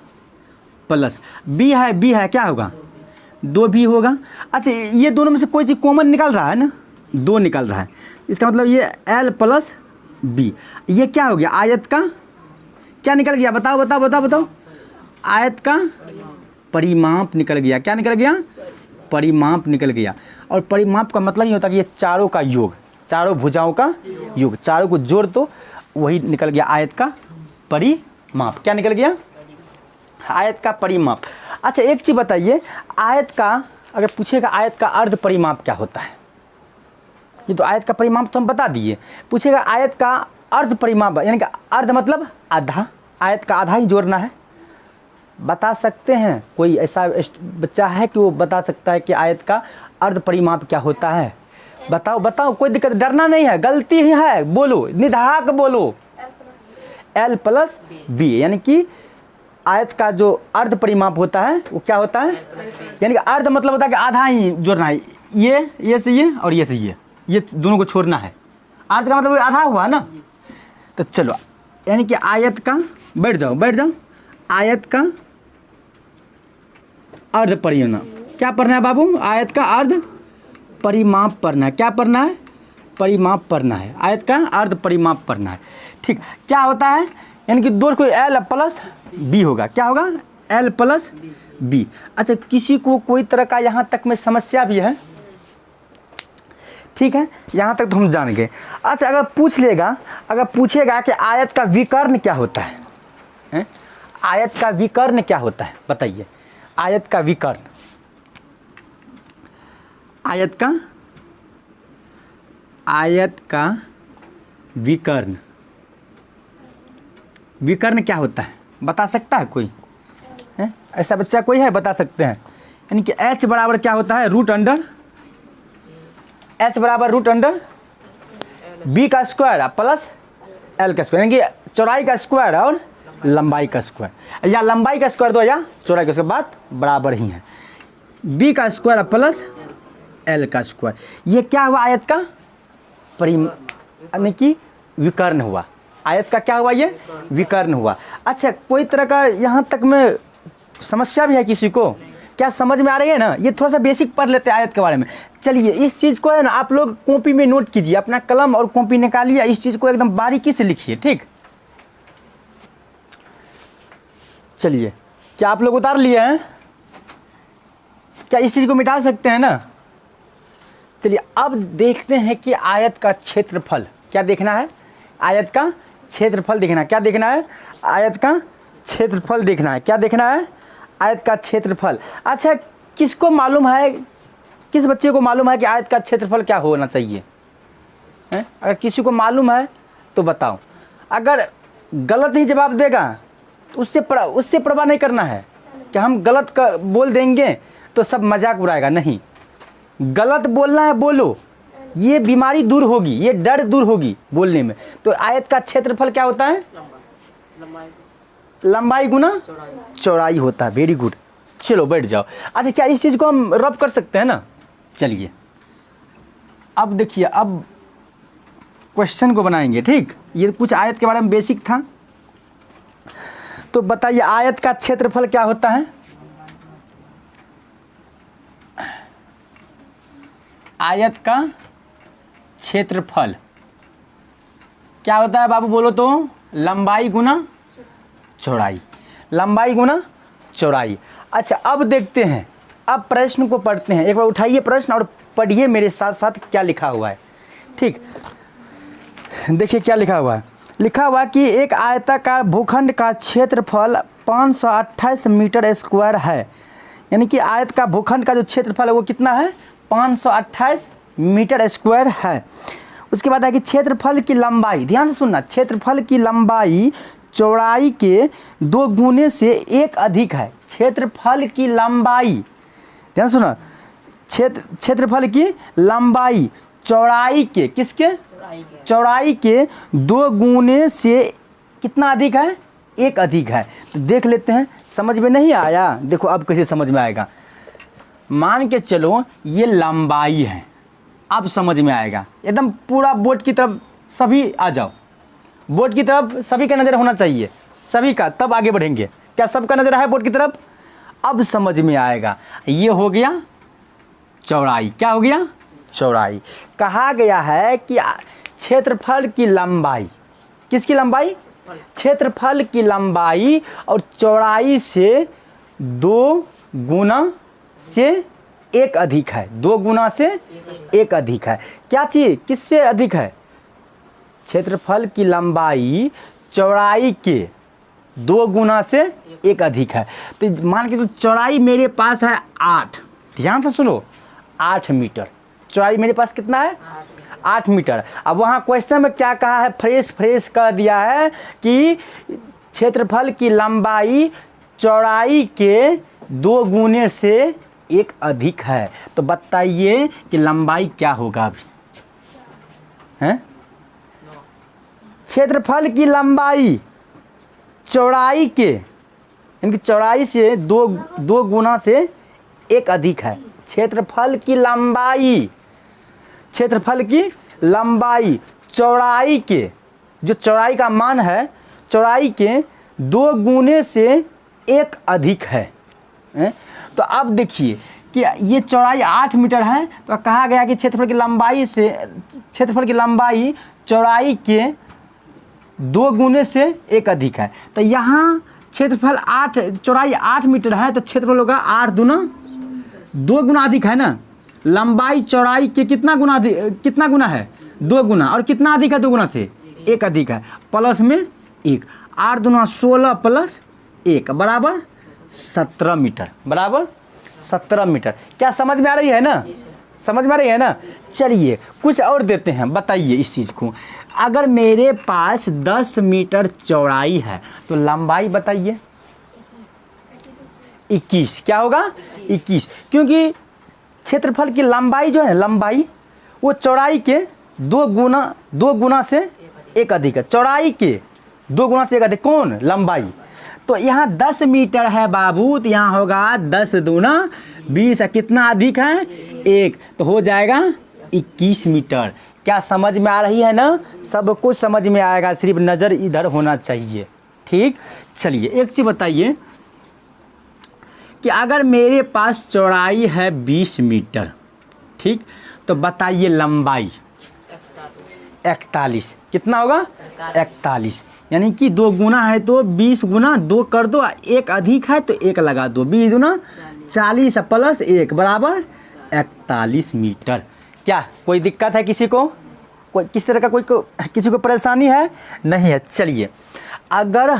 Speaker 1: प्लस बी है, क्या होगा? 2B होगा। अच्छा, ये दोनों में से कोई चीज़ कॉमन निकल रहा है ना? 2 निकल रहा है, इसका मतलब ये L प्लस B। ये क्या हो गया? आयत का क्या निकल गया? बताओ बताओ बताओ बताओ। आयत का परिमाप निकल गया। क्या निकल गया? परिमाप निकल गया। और परिमाप का मतलब ये होता है कि ये चारों का योग, चारों भुजाओं का योग, चारों को जोड़ तो वही निकल गया आयत का परिमाप। क्या निकल गया? आयत का परिमाप। अच्छा, एक चीज़ बताइए, आयत का अगर पूछेगा आयत का अर्ध परिमाप क्या होता है? ये तो आयत का परिमाप तो हम बता दिए। पूछेगा आयत का अर्ध परिमाप, यानी कि अर्ध मतलब आधा, आयत का आधा ही जोड़ना है। बता सकते हैं? कोई ऐसा बच्चा है कि वो बता सकता है कि आयत का अर्ध परिमाप क्या होता है? बताओ बताओ, कोई दिक्कत, डरना नहीं है, गलती ही है, बोलो, निधाक बोलो। L प्लस B, यानी कि आयत का जो अर्ध परिमाप होता है वो क्या होता है? यानी कि अर्ध मतलब होता है कि आधा ही जोड़ना है, ये से ये और ये से ये दोनों को छोड़ना है। अर्ध का मतलब आधा हुआ ना? तो चलो, यानी कि आयत का, बैठ जाओ, आयत का अर्ध परिमाप क्या पढ़ना है बाबू? आयत का अर्ध परिमाप पढ़ना है। क्या पढ़ना है? परिमाप पढ़ना है। आयत का अर्ध परिमाप पढ़ना है। ठीक, क्या होता है? यानी कि दो को L प्लस B होगा। क्या होगा? L plus B। अच्छा, किसी को कोई तरह का यहाँ तक में समस्या भी है? ठीक है, यहाँ तक तो हम जान गए। अच्छा, अगर पूछेगा कि आयत का विकर्ण क्या होता है? आयत का विकर्ण क्या होता है? बताइए। आयत का विकर्ण, आयत का विकर्ण क्या होता है? बता सकता है कोई? ऐसा बच्चा कोई है? बता सकते हैं? यानी कि H बराबर क्या होता है? H बराबर रूट अंडर B का स्क्वायर प्लस L का स्क्वायर, यानी कि चौड़ाई का स्क्वायर और लंबाई का स्क्वायर, या लंबाई का स्क्वायर दो या चौड़ाई का स्क्वायर, बात बराबर ही है। B का स्क्वायर प्लस L का स्क्वायर। ये क्या हुआ? आयत का यानी कि विकर्ण हुआ। आयत का क्या हुआ? ये विकर्ण हुआ। अच्छा, कोई तरह का यहाँ तक में समस्या भी है किसी को? क्या समझ में आ रही है ना? ये थोड़ा सा बेसिक पढ़ लेते हैं आयत के बारे में। चलिए इस चीज़ को है ना आप लोग कॉपी में नोट कीजिए, अपना कलम और कॉपी निकालिए, इस चीज़ को एकदम बारीकी से लिखिए, ठीक। चलिए क्या आप लोग उतार लिए हैं? क्या इस चीज़ को मिटा सकते हैं ना? चलिए अब देखते हैं कि आयत का क्षेत्रफल क्या देखना है। आयत का क्षेत्रफल देखना है। क्या देखना है? आयत का क्षेत्रफल देखना है। क्या देखना है? आयत का क्षेत्रफल। अच्छा, किसको मालूम है, किस बच्चे को मालूम है कि आयत का क्षेत्रफल क्या होना चाहिए है? अगर किसी को मालूम है तो बताओ। अगर गलत ही जवाब देगा तो उससे परवाह नहीं करना है कि हम गलत का बोल देंगे तो सब मजाक उड़ाएगा। नहीं, गलत बोलना है, बोलो, ये बीमारी दूर होगी, ये डर दूर होगी बोलने में। तो आयत का क्षेत्रफल क्या होता है? लंबाई गुना चौड़ाई होता है। वेरी गुड, चलो बैठ जाओ। अच्छा, क्या इस चीज़ को हम रब कर सकते हैं ना? चलिए अब देखिए, अब क्वेश्चन को बनाएंगे, ठीक। ये कुछ आयत के बारे में बेसिक था। तो बताइए आयत का क्षेत्रफल क्या होता है? आयत का क्षेत्रफल क्या होता है बाबू? बोलो तो। लंबाई गुना चौड़ाई। लंबाई गुना चौड़ाई। अच्छा अब देखते हैं, अब प्रश्न को पढ़ते हैं। एक बार उठाइए प्रश्न और पढ़िए मेरे साथ साथ क्या लिखा हुआ है, ठीक। देखिए क्या लिखा हुआ है। लिखा हुआ कि एक आयताकार भूखंड का क्षेत्रफल 528 मीटर स्क्वायर है। यानी कि आयत का भूखंड का जो क्षेत्रफल है वो कितना है? 528 मीटर स्क्वायर है। उसके बाद है कि क्षेत्रफल की लंबाई, ध्यान से सुनना, क्षेत्रफल की लंबाई चौड़ाई के 2 गुने से 1 अधिक है। क्षेत्रफल की लंबाई, ध्यान सुना, क्षेत्रफल की लंबाई चौड़ाई के, किसके? चौड़ाई के 2 गुने से कितना अधिक है? 1 अधिक है। तो देख लेते हैं। समझ में नहीं आया? देखो अब कैसे समझ में आएगा। मान के चलो ये लंबाई है, अब समझ में आएगा। एकदम पूरा बोर्ड की तरफ सभी आ जाओ, बोर्ड की तरफ सभी का नज़र होना चाहिए, सभी का, तब आगे बढ़ेंगे। क्या सबका नज़र है बोर्ड की तरफ? अब समझ में आएगा। ये हो गया चौड़ाई। क्या हो गया? चौड़ाई। कहा गया है कि क्षेत्रफल की लंबाई, किसकी लंबाई? क्षेत्रफल की लंबाई और चौड़ाई से 2 गुना से 1 अधिक है। 2 गुना से 1 अधिक है। क्या चीज़ किससे अधिक है? क्षेत्रफल की लंबाई चौड़ाई के 2 गुना से 1 अधिक है। तो मान के तो चौड़ाई मेरे पास है 8, ध्यान से सुनो, 8 मीटर चौड़ाई मेरे पास कितना है? 8 मीटर। अब वहाँ क्वेश्चन में क्या कहा है? फ्रेश कह दिया है कि क्षेत्रफल की लंबाई चौड़ाई के 2 गुने से 1 अधिक है। तो बताइए कि लंबाई क्या होगा अभी हैं? क्षेत्रफल की लंबाई चौड़ाई के, यानी चौड़ाई से 2 गुना से 1 अधिक है। क्षेत्रफल की लंबाई, क्षेत्रफल की लंबाई चौड़ाई के, जो चौड़ाई का मान है, चौड़ाई के 2 गुने से 1 अधिक है। तो अब देखिए कि ये चौड़ाई 8 मीटर है, तो कहा गया कि क्षेत्रफल की लंबाई से, क्षेत्रफल की लंबाई चौड़ाई के 2 गुने से 1 अधिक है। तो यहाँ क्षेत्रफल 8, चौड़ाई 8 मीटर है, तो क्षेत्रफल होगा 8 दूना 2 गुना अधिक है ना। लंबाई चौड़ाई के कितना गुना है? 2 गुना। और कितना अधिक है? 2 गुना से 1 अधिक है, प्लस में 1। 8 दूना 16 प्लस 1 बराबर 17 मीटर, बराबर 17 मीटर। क्या समझ में आ रही है ना? समझ में आ रही है ना? चलिए कुछ और देते हैं, बताइए इस चीज़ को। अगर मेरे पास 10 मीटर चौड़ाई है तो लंबाई बताइए? 21। क्या होगा? 21। क्योंकि क्षेत्रफल की लंबाई जो है, लंबाई वो चौड़ाई के 2 गुना से 1 अधिक है। चौड़ाई के 2 गुना से 1 अधिक, कौन? लंबाई। तो यहाँ 10 मीटर है बाबू, तो यहाँ होगा 10 दूना 20। कितना अधिक है? 1, तो हो जाएगा 21 मीटर। क्या समझ में आ रही है ना? सब कुछ समझ में आएगा, सिर्फ नज़र इधर होना चाहिए, ठीक। चलिए एक चीज़ बताइए कि अगर मेरे पास चौड़ाई है 20 मीटर, ठीक, तो बताइए लंबाई 41, कितना होगा 41, यानी कि 2 गुना है तो 20 गुना 2 कर दो, 1 अधिक है तो 1 लगा दो, 20 गुना 40 प्लस 1 बराबर 41 मीटर। क्या कोई दिक्कत है किसी को, कोई किस तरह का किसी को परेशानी है? नहीं है। चलिए अगर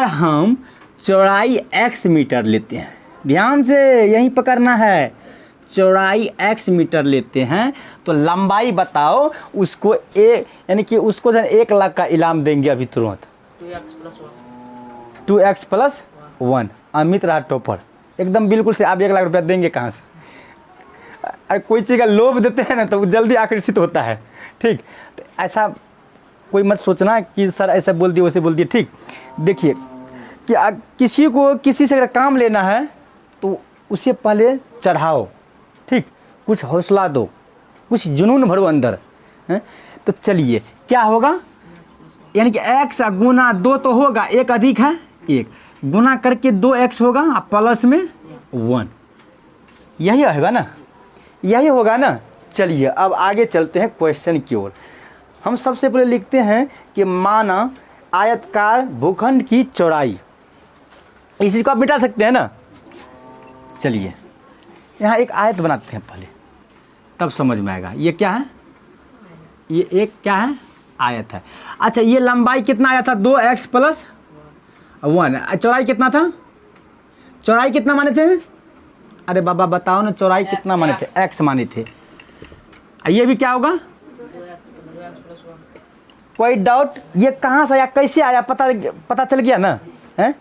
Speaker 1: हम चौड़ाई x मीटर लेते हैं, ध्यान से यहीं पकड़ना है, चौड़ाई x मीटर लेते हैं तो लंबाई बताओ उसको यानी कि उसको जो 1 लाख का इनाम देंगे अभी तुरंत। 2x plus 1। अमित रहा टॉपर एकदम बिल्कुल से। आप 1 लाख रुपया देंगे कहाँ से? अरे कोई चीज़ का लोभ देते हैं ना तो वो जल्दी आकर्षित होता है, ठीक। तो ऐसा कोई मत सोचना कि सर ऐसा बोल दिए वैसे बोल दिए, ठीक। देखिए कि किसी से अगर काम लेना है तो उसे पहले चढ़ाओ, ठीक, कुछ हौसला दो, कुछ जुनून भरो अंदर हैं। तो चलिए क्या होगा, यानी कि x गुना 2 तो होगा, 1 अधिक है 1, गुना करके 2x होगा और प्लस में 1, यही होगा ना, यही होगा ना। चलिए अब आगे चलते हैं क्वेश्चन की ओर। हम सबसे पहले लिखते हैं कि माना आयतकार भूखंड की चौड़ाई, इस चीज़ को आप मिटा सकते हैं ना। चलिए यहाँ एक आयत बनाते हैं पहले, तब समझ में आएगा। ये क्या है, ये एक क्या है, आयत है। अच्छा ये लंबाई कितना आया था, 2x प्लस 1, चौड़ाई कितना था, चौड़ाई कितना माने थे? अरे बाबा बताओ ना, चौड़ाई कितना माने थे? x माने थे। ये भी क्या होगा, कोई डाउट? ये कहाँ से आया, कैसे आया, पता चल गया ना है?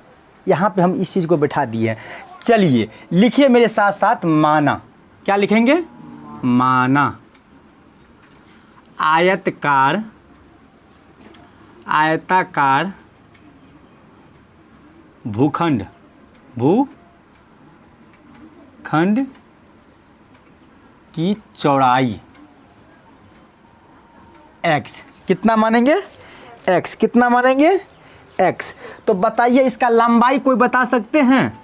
Speaker 1: यहाँ पे हम इस चीज़ को बैठा दिए हैं। चलिए लिखिए मेरे साथ साथ, माना, क्या लिखेंगे, माना आयताकार भूखंड की चौड़ाई x, कितना मानेंगे, x कितना मानेंगे, x। तो बताइए इसका लंबाई कोई बता सकते हैं?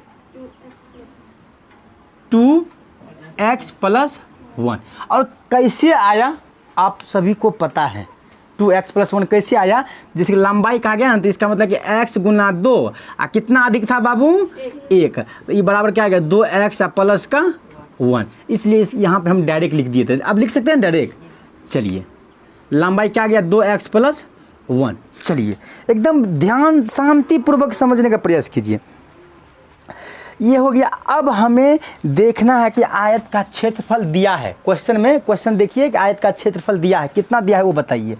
Speaker 1: 2x plus 1। और कैसे आया आप सभी को पता है, 2x प्लस 1 कैसे आया? जिसकी लंबाई कहा गया ना, तो इसका मतलब कि x गुना 2 और कितना अधिक था बाबू, 1, तो ये बराबर क्या आ गया, 2x प्लस का 1। इसलिए यहाँ पे हम डायरेक्ट लिख दिए थे, अब लिख सकते हैं डायरेक्ट। चलिए लंबाई क्या गया, 2x प्लस 1। चलिए एकदम ध्यान शांतिपूर्वक समझने का प्रयास कीजिए। ये हो गया। अब हमें देखना है कि आयत का क्षेत्रफल दिया है क्वेश्चन में। क्वेश्चन देखिए कि आयत का क्षेत्रफल दिया है, कितना दिया है वो बताइए।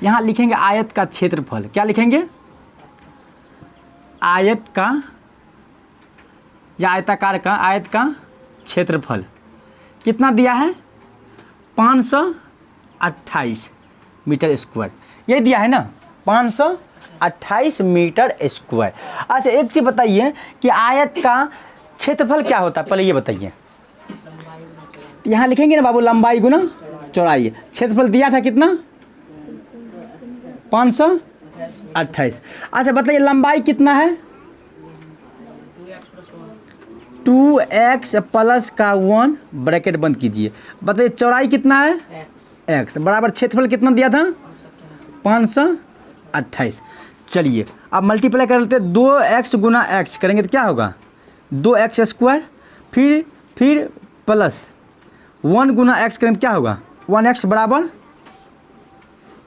Speaker 1: यहाँ लिखेंगे आयत का क्षेत्रफल, क्या लिखेंगे, आयत का या आयताकार का, आयत का क्षेत्रफल कितना दिया है, 528 मीटर स्क्वायर, ये दिया है ना, 528 मीटर स्क्वायर। अच्छा एक चीज़ बताइए कि आयत का क्षेत्रफल क्या होता है, पहले ये बताइए। यहाँ लिखेंगे ना बाबू, लंबाई गुना चौड़ाई। क्षेत्रफल दिया था कितना, 528। अच्छा बताइए लंबाई कितना है, 2x प्लस का 1, ब्रैकेट बंद कीजिए। बताइए चौड़ाई कितना है, x बराबर क्षेत्रफल कितना दिया था, 528। चलिए अब मल्टीप्लाई कर लेते हैं, 2x गुना x करेंगे तो क्या होगा, 2x स्क्वायर, फिर प्लस 1 गुना x करेंगे तो क्या होगा, 1x बराबर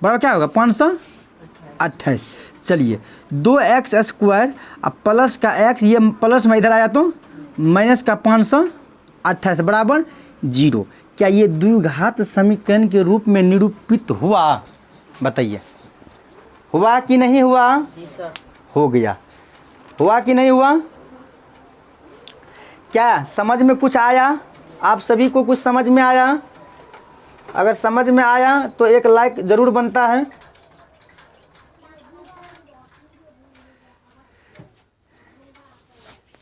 Speaker 1: क्या होगा, 528। चलिए 2x स्क्वायर अब प्लस का x, ये प्लस में इधर आया तो माइनस का 528 बराबर 0। क्या ये द्विघात समीकरण के रूप में निरूपित हुआ, बताइए, हुआ कि नहीं हुआ? जी सर। हो गया, हुआ कि नहीं हुआ? क्या समझ में कुछ आया, आप सभी को कुछ समझ में आया? अगर समझ में आया तो एक लाइक जरूर बनता है।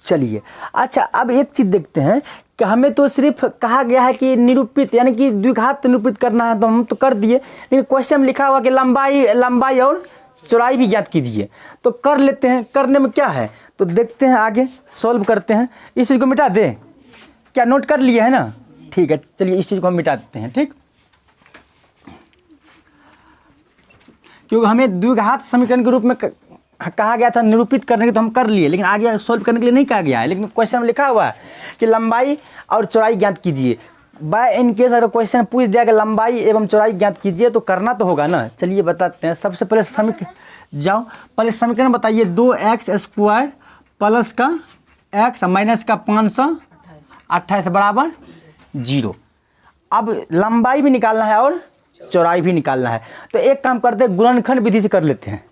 Speaker 1: चलिए अच्छा अब एक चीज़ देखते हैं कि हमें तो सिर्फ कहा गया है कि निरूपित यानी कि द्विघात निरूपित करना है, तो हम तो कर दिए, लेकिन क्वेश्चन में लिखा हुआ कि लंबाई और चौड़ाई भी ज्ञात कीजिए, तो कर लेते हैं। करने में क्या है, तो देखते हैं आगे, सॉल्व करते हैं। इस चीज़ को मिटा दे, क्या नोट कर लिए है ना? ठीक है, चलिए इस चीज़ को हम मिटा देते हैं। ठीक, क्योंकि हमें द्विघात समीकरण के रूप में कहा गया था निरूपित करने के, तो हम कर लिए, लेकिन आगे सॉल्व करने के लिए नहीं कहा गया है। लेकिन क्वेश्चन में लिखा हुआ है कि लंबाई और चौड़ाई ज्ञात कीजिए। बाय इन केस अगर क्वेश्चन पूछ दिया कि लंबाई एवं चौड़ाई ज्ञात कीजिए तो करना तो होगा ना। चलिए बताते हैं। सबसे पहले पहले समीकरण बताइए। 2x² प्लस का x माइनस का 528 बराबर 0। अब लंबाई भी निकालना है और चौड़ाई भी निकालना है, तो एक काम करते हैं, गुणनखंड विधि से कर लेते हैं।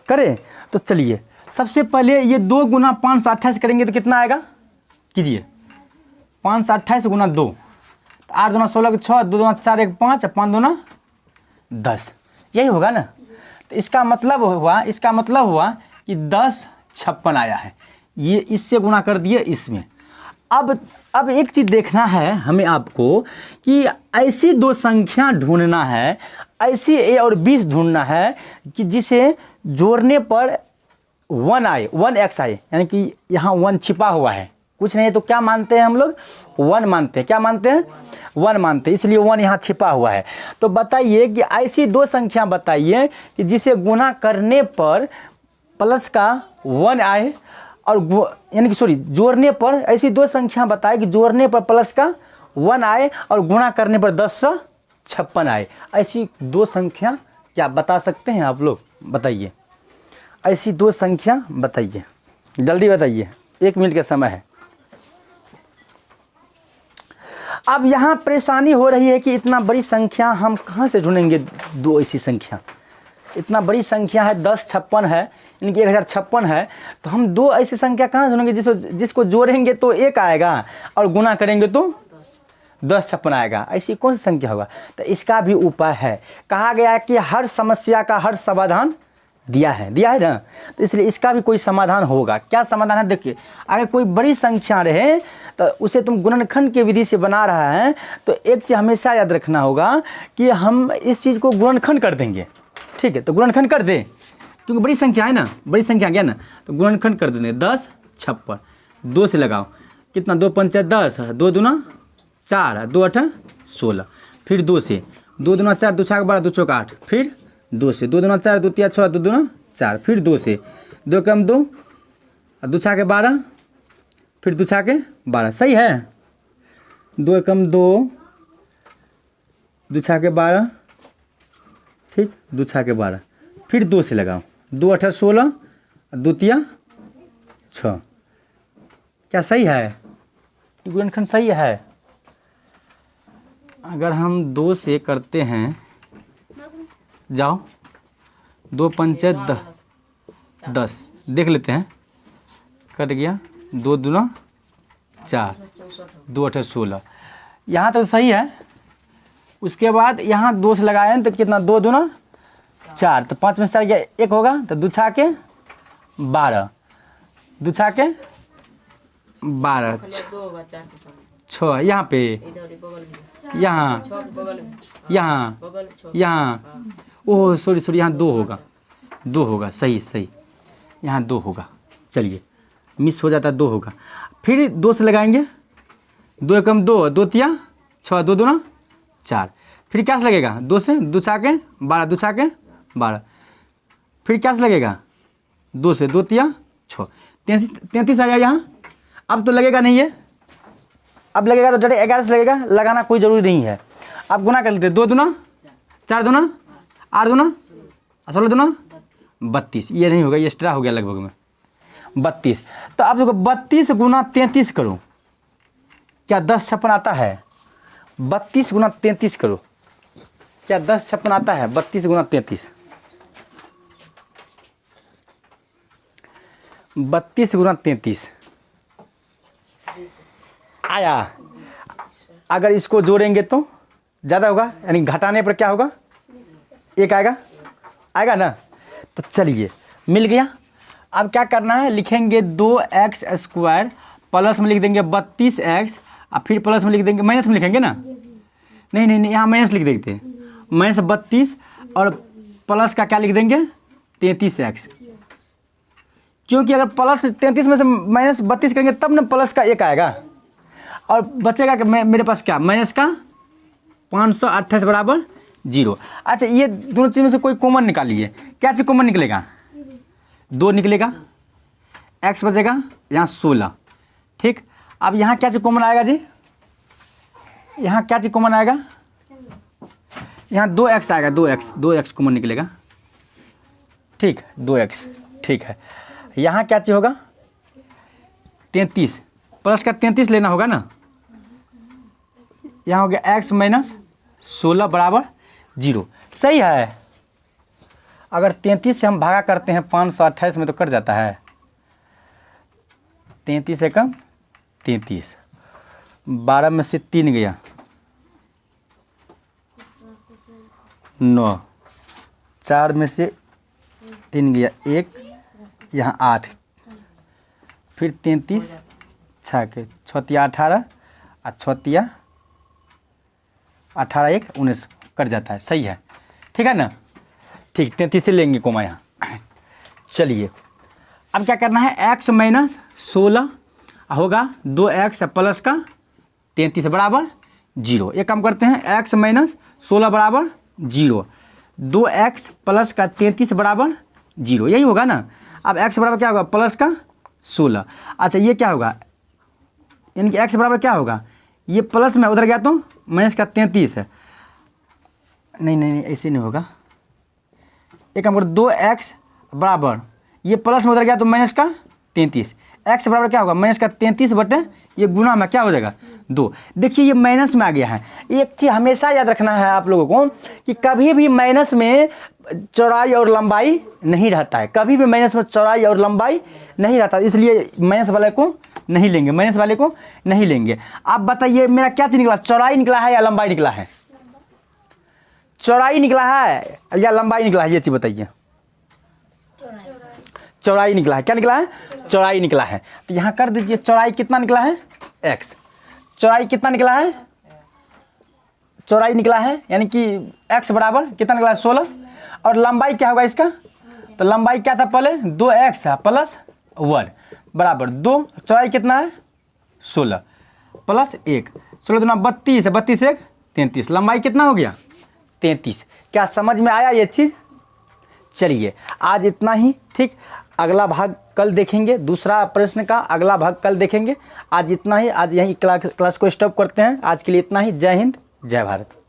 Speaker 1: करें तो चलिए, सबसे पहले ये 2 गुना 528 करेंगे तो कितना आएगा? कीजिए, 528 गुना 2, 8 दूना 16 6, 2 दूना 4, 1 5, 5 दूना 10, यही होगा ना। तो इसका मतलब हुआ कि 10 56 आया है। ये इससे गुना कर दिए इसमें। अब एक चीज़ देखना है हमें आपको कि ऐसी दो संख्या ढूंढना है, ऐसी a और b ढूंढना है कि जिसे जोड़ने पर 1 आए, 1x आए, यानी कि यहाँ 1 छिपा हुआ है, कुछ नहीं है तो क्या मानते हैं हम लोग? 1 मानते हैं। क्या मानते हैं? 1 मानते हैं, इसलिए 1 यहाँ छिपा हुआ है। तो बताइए कि ऐसी दो संख्या बताइए कि जिसे गुना करने पर प्लस का 1 आए और यानी कि जोड़ने पर, ऐसी दो संख्या बताए कि जोड़ने पर प्लस का 1 आए और गुणा करने पर 1056 आए। ऐसी दो संख्या क्या बता सकते हैं आप लोग? बताइए, ऐसी दो संख्या बताइए, जल्दी बताइए, 1 मिनट का समय है। अब यहाँ परेशानी हो रही है कि इतना बड़ी संख्या हम कहाँ से ढूंढेंगे? दो ऐसी संख्या, इतना बड़ी संख्या है, 1056 है, यानी कि 1056 है, तो हम दो ऐसी संख्या कहाँ ढूंढेंगे जिसको जोड़ेंगे तो 1 आएगा और गुना करेंगे तो 1056 आएगा। ऐसी कौन सी संख्या होगा? तो इसका भी उपाय है। कहा गया है कि हर समस्या का हर समाधान दिया है ना, तो इसलिए इसका भी कोई समाधान होगा। क्या समाधान है? देखिए, अगर कोई बड़ी संख्या रहे तो उसे तुम गुणनखंड की विधि से बना रहा है, तो एक चीज़ हमेशा याद रखना होगा कि हम इस चीज़ को गुणनखंड कर देंगे। ठीक है, तो गुणनखंड कर दे, क्योंकि बड़ी संख्या है ना, बड़ी संख्या गया ना, तो गुणनखंड कर देंगे। 1056 2 से लगाओ, कितना? 2 5 10, 2 दूना 4, 2 8 16, फिर 2 से, 2 दूना 4, 2 6 12, 2 चौक 8, फिर 2 से, 2 दूना 4, 2 3 6, 2 दूना 4, फिर 2 से, 2 कम 2, 2 6 12, फिर 2 6 12, सही है। 2 कम 2, 2 6 12, ठीक, 2 6 12, फिर 2 से लगाओ, 2 8 16, 2 3 6, क्या सही है? गुणनखंड सही है। अगर हम 2 से करते हैं, जाओ, 2 5 10 देख लेते हैं, कट गया, 2 दूना 4, 2 8 16, यहाँ तो सही है। उसके बाद यहाँ 2 से लगाए तो कितना? 2 दूना 4, तो 5 में 4 गया, 1 होगा, तो 2 6 12, 2 6 12, 6 यहाँ पे, यहाँ, ओह सॉरी, यहाँ 2 होगा, सही, यहाँ 2 होगा। चलिए, मिस हो जाता, 2 होगा, फिर 2 से लगाएंगे, 2 कम 2, 2 3 6, 2 दूना 4, फिर क्या से लगेगा? 2 से, 2 6 12, 2 6 12, फिर क्या से लगेगा? 2 से, 2 3 6, 33 आ जाएगा यहाँ। अब तो लगेगा नहीं है, अब लगेगा तो डायरेक्ट 11 से लगेगा, लगाना कोई ज़रूरी नहीं है। अब गुना कर लेते, 2 दूना 4 दूना 8 दूना 16 दूना 32, ये नहीं होगा, ये एक्स्ट्रा हो गया लगभग में 32। तो आप देखो 32 गुना 33 करो, क्या 1056 आता है? 32 गुना 33 करो, क्या 1056 आता है? 32 गुना 33, 32 गुना 33 आया। अगर इसको जोड़ेंगे तो ज़्यादा होगा, यानी घटाने पर क्या होगा? 1 आएगा ना। तो चलिए, मिल गया। अब क्या करना है? लिखेंगे 2x² प्लस में लिख देंगे 32x, और फिर प्लस में लिख देंगे, माइनस में लिखेंगे ना, नहीं, यहाँ माइनस लिख देते हैं, माइनस 32 और प्लस का क्या लिख देंगे? 33x। क्योंकि अगर प्लस 33 में से माइनस 32 करेंगे तब ना प्लस का 1 आएगा, और बचेगा कि मेरे पास क्या, माइनस का 528 बराबर 0। अच्छा, ये दोनों चीज़ में से कोई कॉमन निकालिए। क्या चीज़ कॉमन निकलेगा, 2 निकलेगा, x बचेगा यहाँ 16। ठीक, अब यहाँ क्या चीज़ कॉमन आएगा जी, यहाँ क्या चीज़ कॉमन आएगा, यहाँ 2x आएगा, 2x कॉमन निकलेगा। ठीक, 2x। ठीक है, यहाँ क्या चीज़ होगा, 33 प्लस का 33 लेना होगा ना, यहाँ हो गया x माइनस 16 बराबर 0। सही है। अगर 33 से हम भागा करते हैं 528 में तो कट जाता है, 33 से कम 33, 12 में से 3 गया 9, 4 में से 3 गया 1, यहाँ 8, फिर 33 6 के 18 और 18 1 19 कट जाता है। सही है, ठीक है ना। ठीक, 33 से लेंगे कोमा यहाँ। चलिए अब क्या करना है, x माइनस 16 होगा 2x प्लस का 33 बराबर 0। एक काम करते हैं, x माइनस 16 बराबर 0, 2x प्लस का 33 बराबर 0, यही होगा ना। अब x बराबर क्या होगा, प्लस का 16। अच्छा, ये क्या होगा, यानी कि x बराबर क्या होगा, ये प्लस में उधर गया तो माइनस का 33 है। नहीं ऐसे नहीं होगा। एक काम करो, 2x बराबर, ये प्लस में उधर गया तो माइनस का 33, x बराबर क्या होगा, माइनस का 33 बटे ये गुना में क्या हो जाएगा 2। देखिए ये माइनस में आ गया है। एक चीज़ हमेशा याद रखना है आप लोगों को कि कभी भी माइनस में चौड़ाई और लंबाई नहीं रहता है, कभी भी माइनस में चौड़ाई और लंबाई नहीं रहता, इसलिए माइनस वाले को नहीं लेंगे, माइनस वाले को नहीं लेंगे। आप बताइए मेरा क्या चीज़ निकला, चौड़ाई निकला है या लंबाई निकला है, चौड़ाई निकला है या लंबाई निकला है, ये चीज़ बताइए। चौड़ाई निकला है। क्या निकला है, चौड़ाई निकला है। तो यहाँ कर दीजिए, चौड़ाई कितना निकला है, x। चौड़ाई कितना निकला है, चौड़ाई निकला है यानी कि x बराबर कितना निकला है 16, और लंबाई क्या होगा इसका, तो लंबाई क्या था पहले 2x प्लस 1 बराबर 2, चौड़ाई कितना है 16 प्लस 1, 16 दूना 32 है, 32 1 33, लंबाई कितना हो गया 33। क्या समझ में आया ये चीज़। चलिए आज इतना ही। ठीक, अगला भाग कल देखेंगे, दूसरा प्रश्न का अगला भाग कल देखेंगे। आज इतना ही, आज यहीं क्लास को स्टॉप करते हैं। आज के लिए इतना ही। जय हिंद, जय भारत।